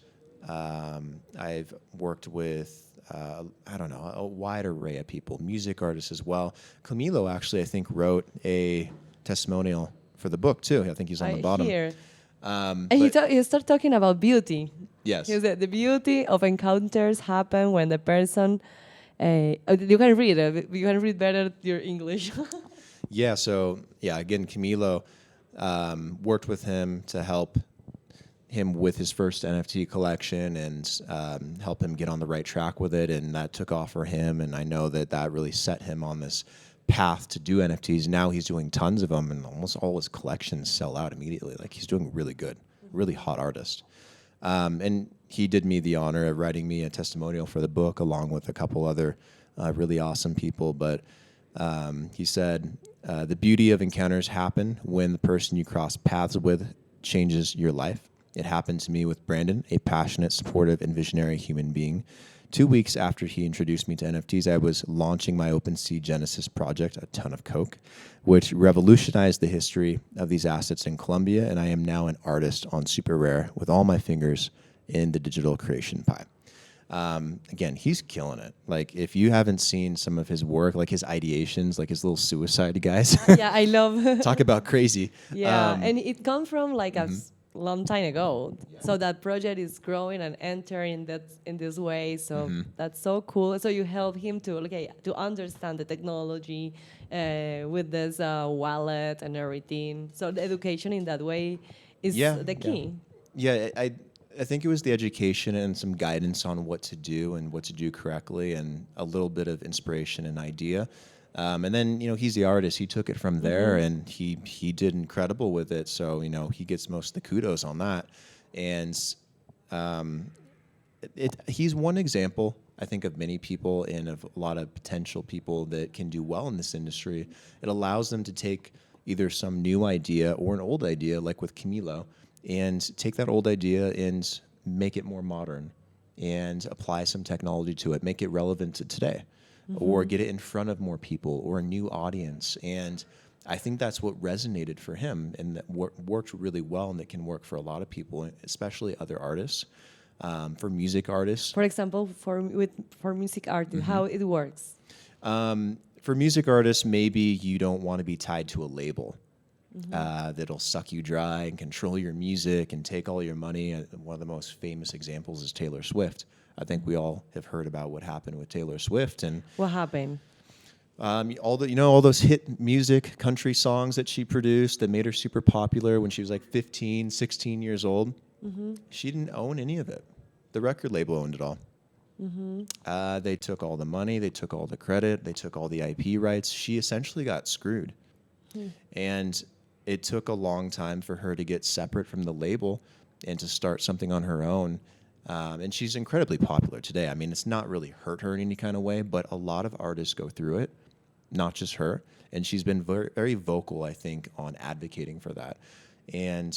Speaker 2: I've worked with a wide array of people, music artists as well. Camilo actually, I think, wrote a testimonial for the book too. I think he's on the bottom.
Speaker 1: Here. And he started talking about beauty.
Speaker 2: Yes.
Speaker 1: He said the beauty of encounters happen when the person. You can read it. You can read better your English.
Speaker 2: Yeah. So again, Camilo worked with him to help him with his first NFT collection and help him get on the right track with it, and that took off for him. And I know that really set him on this path to do NFTs. Now he's doing tons of them, and almost all his collections sell out immediately. Like, he's doing really good, really hot artist. And he did me the honor of writing me a testimonial for the book, along with a couple other really awesome people. But he said, the beauty of encounters happen when the person you cross paths with changes your life. It happened to me with Brandon, a passionate, supportive, and visionary human being. 2 weeks after he introduced me to NFTs, I was launching my OpenSea Genesis project, A Ton of Coke, which revolutionized the history of these assets in Colombia, and I am now an artist on Super Rare with all my fingers in the digital creation pie. Again, he's killing it. Like, if you haven't seen some of his work, like his ideations, like his little suicide guys.
Speaker 1: Yeah, I love.
Speaker 2: Talk about crazy.
Speaker 1: Yeah, and it comes from like a long time ago.
Speaker 2: Yeah.
Speaker 1: So that project is growing and entering that in this way. So that's so cool. So you help him to understand the technology with this wallet and everything. So the education in that way is the key.
Speaker 2: Yeah, I think it was the education and some guidance on what to do and what to do correctly, and a little bit of inspiration and idea. And then, he's the artist. He took it from there, and he did incredible with it. So, he gets most of the kudos on that. And he's one example, I think, of many people and of a lot of potential people that can do well in this industry. It allows them to take either some new idea or an old idea, like with Camilo, and take that old idea and make it more modern and apply some technology to it, make it relevant to today, or get it in front of more people or a new audience. And I think that's what resonated for him, and that worked really well, and that can work for a lot of people, especially other artists, for music artists.
Speaker 1: For example, for music artists, how it works?
Speaker 2: For music artists, maybe you don't want to be tied to a label. That'll suck you dry and control your music and take all your money. One of the most famous examples is Taylor Swift. I think we all have heard about what happened with Taylor Swift. And
Speaker 1: what happened?
Speaker 2: All those hit music, country songs that she produced that made her super popular when she was like 15, 16 years old. She didn't own any of it. The record label owned it all. They took all the money, they took all the credit, they took all the IP rights. She essentially got screwed. And it took a long time for her to get separate from the label and to start something on her own. And she's incredibly popular today. I mean, it's not really hurt her in any kind of way, but a lot of artists go through it, not just her. And she's been very, very vocal, I think, on advocating for that. And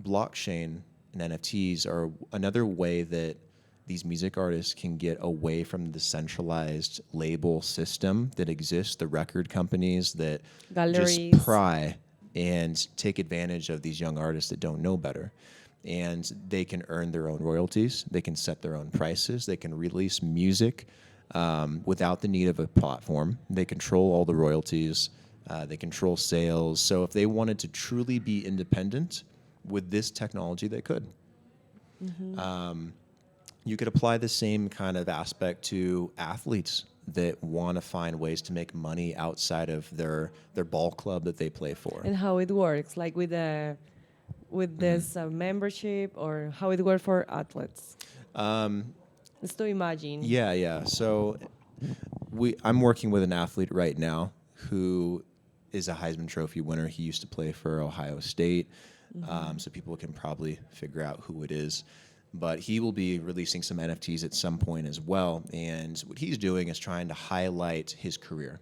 Speaker 2: blockchain and NFTs are another way that these music artists can get away from the centralized label system that exists, the record companies that
Speaker 1: Galleries.
Speaker 2: just pry and take advantage of these young artists that don't know better. And they can earn their own royalties, they can set their own prices, they can release music without the need of a platform. They control all the royalties, they control sales. So if they wanted to truly be independent with this technology, they could. You could apply the same kind of aspect to athletes that want to find ways to make money outside of their ball club that they play for.
Speaker 1: And how it works, like with this membership, or how it works for athletes? Just to imagine.
Speaker 2: Yeah. So I'm working with an athlete right now who is a Heisman Trophy winner. He used to play for Ohio State, so people can probably figure out who it is. But he will be releasing some NFTs at some point as well. And what he's doing is trying to highlight his career.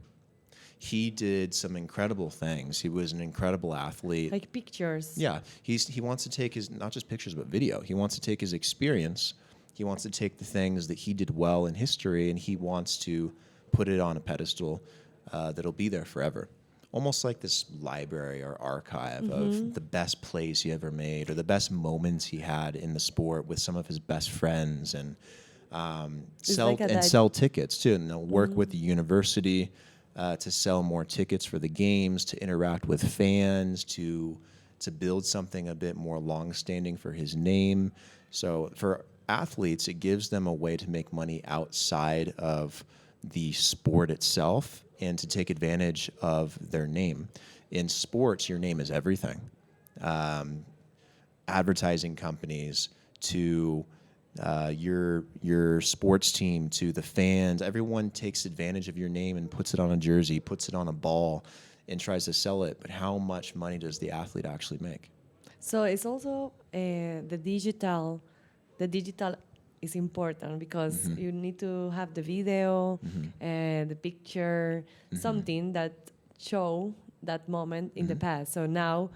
Speaker 2: He did some incredible things. He was an incredible athlete.
Speaker 1: Like pictures.
Speaker 2: Yeah. He wants to take his, not just pictures, but video. He wants to take his experience. He wants to take the things that he did well in history, and he wants to put it on a pedestal that'll be there forever. Almost like this library or archive of the best plays he ever made, or the best moments he had in the sport with some of his best friends, and sell tickets too, and work with the university to sell more tickets for the games, to interact with fans, to build something a bit more long-standing for his name. So for athletes, it gives them a way to make money outside of the sport itself, and to take advantage of their name. In sports, your name is everything. Advertising companies to your sports team to the fans. Everyone takes advantage of your name and puts it on a jersey, puts it on a ball, and tries to sell it. But how much money does the athlete actually make?
Speaker 1: So it's also the digital. The digital is important because you need to have the video and the picture, something that show that moment in the past. So now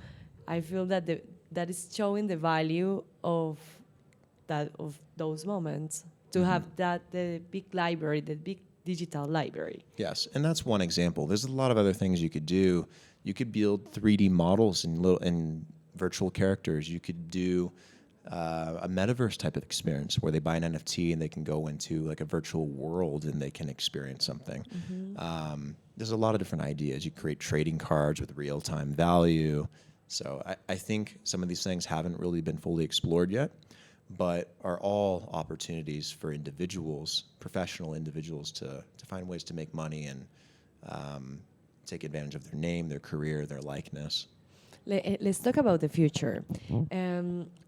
Speaker 1: I feel that that is showing the value of those moments to have the big library, the big digital library.
Speaker 2: Yes, and that's one example. There's a lot of other things you could do. You could build 3D models and virtual characters. You could do a metaverse type of experience where they buy an NFT and they can go into like a virtual world and they can experience something. There's a lot of different ideas. You create trading cards with real-time value. So I think some of these things haven't really been fully explored yet, but are all opportunities for individuals, professional individuals, to find ways to make money and take advantage of their name, their career, their likeness.
Speaker 1: Let's talk about the future.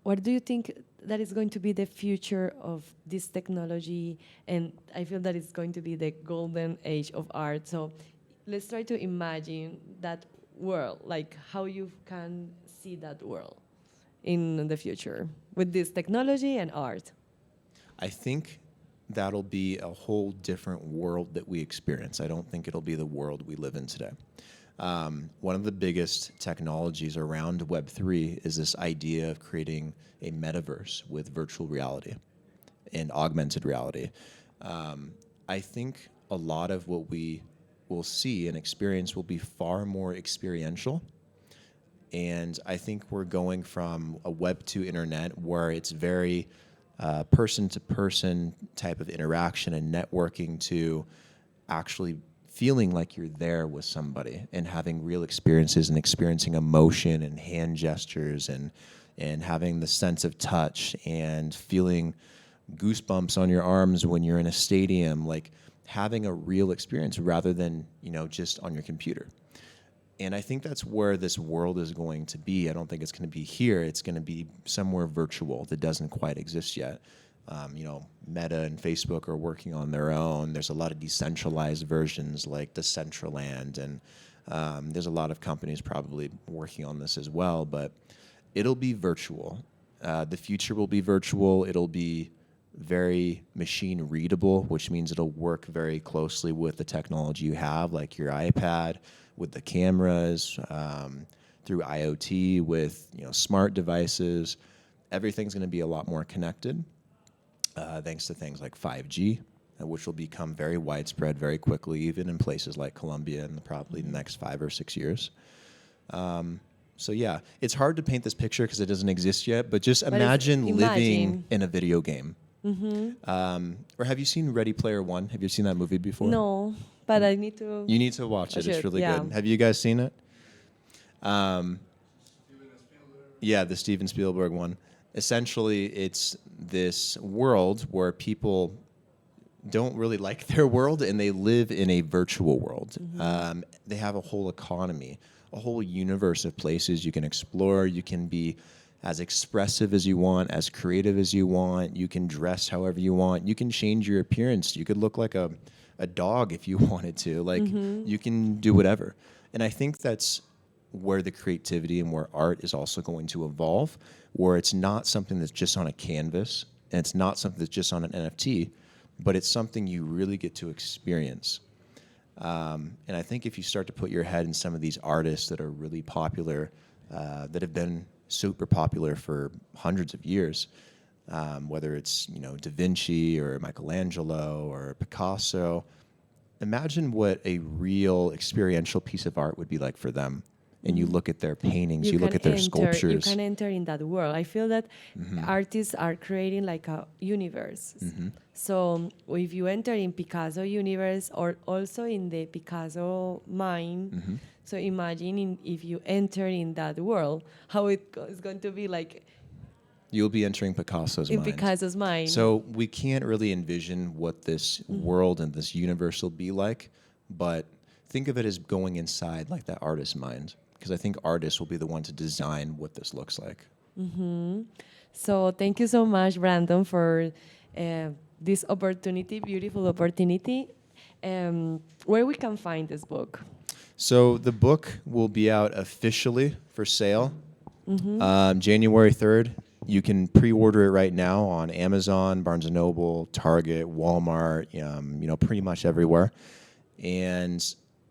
Speaker 1: What do you think that is going to be the future of this technology? And I feel that it's going to be the golden age of art. So let's try to imagine that world, like how you can see that world in the future with this technology and art.
Speaker 2: I think that'll be a whole different world that we experience. I don't think it'll be the world we live in today. One of the biggest technologies around Web3 is this idea of creating a metaverse with virtual reality and augmented reality. I think a lot of what we will see and experience will be far more experiential. And I think we're going from a Web2 internet where it's very person-to-person type of interaction and networking to actually feeling like you're there with somebody and having real experiences and experiencing emotion and hand gestures and having the sense of touch and feeling goosebumps on your arms when you're in a stadium, like having a real experience rather than, just on your computer. And I think that's where this world is going to be. I don't think it's going to be here. It's going to be somewhere virtual that doesn't quite exist yet. Meta and Facebook are working on their own. There's a lot of decentralized versions like Decentraland, and there's a lot of companies probably working on this as well, but it'll be virtual. The future will be virtual. It'll be very machine readable, which means it'll work very closely with the technology you have, like your iPad, with the cameras, through IoT, with smart devices. Everything's going to be a lot more connected. Thanks to things like 5G, which will become very widespread very quickly, even in places like Colombia in probably the next 5 or 6 years. So yeah, it's hard to paint this picture because it doesn't exist yet, but just imagine living in a video game. Or have you seen Ready Player One? Have you seen that movie before?
Speaker 1: No, but I need to.
Speaker 2: You need to watch it. It's really good. Have you guys seen it? Yeah, the Steven Spielberg one. Essentially, it's this world where people don't really like their world and they live in a virtual world. They have a whole economy, a whole universe of places you can explore. You can be as expressive as you want, as creative as you want. You can dress however you want. You can change your appearance. You could look like a dog if you wanted to. You can do whatever. And I think that's where the creativity and where art is also going to evolve, where it's not something that's just on a canvas and it's not something that's just on an NFT, but it's something you really get to experience. And I think if you start to put your head in some of these artists that are really popular, that have been super popular for hundreds of years, whether it's Da Vinci or Michelangelo or Picasso, imagine what a real experiential piece of art would be like for them. And you look at their paintings, you look at their sculptures.
Speaker 1: You can enter in that world. I feel that artists are creating like a universe. So if you enter in Picasso universe or also in the Picasso mind, so imagine if you enter in that world, how it is going to be like.
Speaker 2: You'll be entering Picasso's mind.
Speaker 1: In Picasso's mind.
Speaker 2: So we can't really envision what this world and this universe will be like, but think of it as going inside like that artist's mind. Because I think artists will be the one to design what this looks like.
Speaker 1: So thank you so much, Brandon, for this opportunity, beautiful opportunity. Where we can find this book?
Speaker 2: So the book will be out officially for sale January 3rd. You can pre-order it right now on Amazon, Barnes & Noble, Target, Walmart, pretty much everywhere. And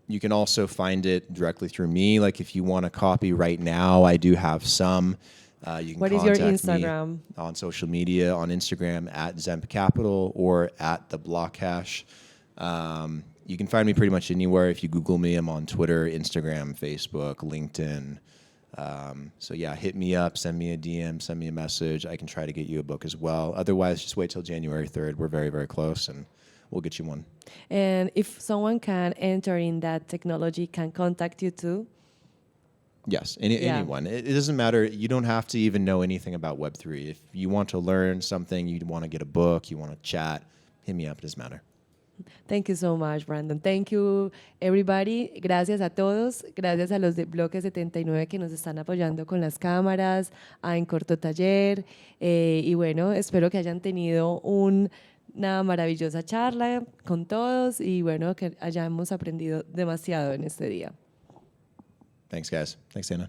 Speaker 2: you can also find it directly through me. Like if you want a copy right now, I do have some. You can
Speaker 1: What is your
Speaker 2: contact me
Speaker 1: Instagram?
Speaker 2: on social media, on Instagram at Zemp Capital or at the BlockHash. You can find me pretty much anywhere. If you Google me, I'm on Twitter, Instagram, Facebook, LinkedIn. So yeah, hit me up, send me a DM, send me a message. I can try to get you a book as well. Otherwise, just wait till January 3rd. We're very, very close, and we'll get you one.
Speaker 1: And if someone can enter in that technology, can contact you too?
Speaker 2: Yes, anyone. It doesn't matter. You don't have to even know anything about Web3. If you want to learn something, you want to get a book, you want to chat, hit me up. It doesn't matter.
Speaker 1: Thank you so much, Brandon. Thank you, everybody. Gracias a todos. Gracias a los de Bloque 79 que nos están apoyando con las cámaras, a En Corto Taller. Y bueno, espero que hayan tenido una maravillosa charla con todos y bueno, que hayamos aprendido demasiado en este día.
Speaker 2: Thanks, guys. Thanks, Anna.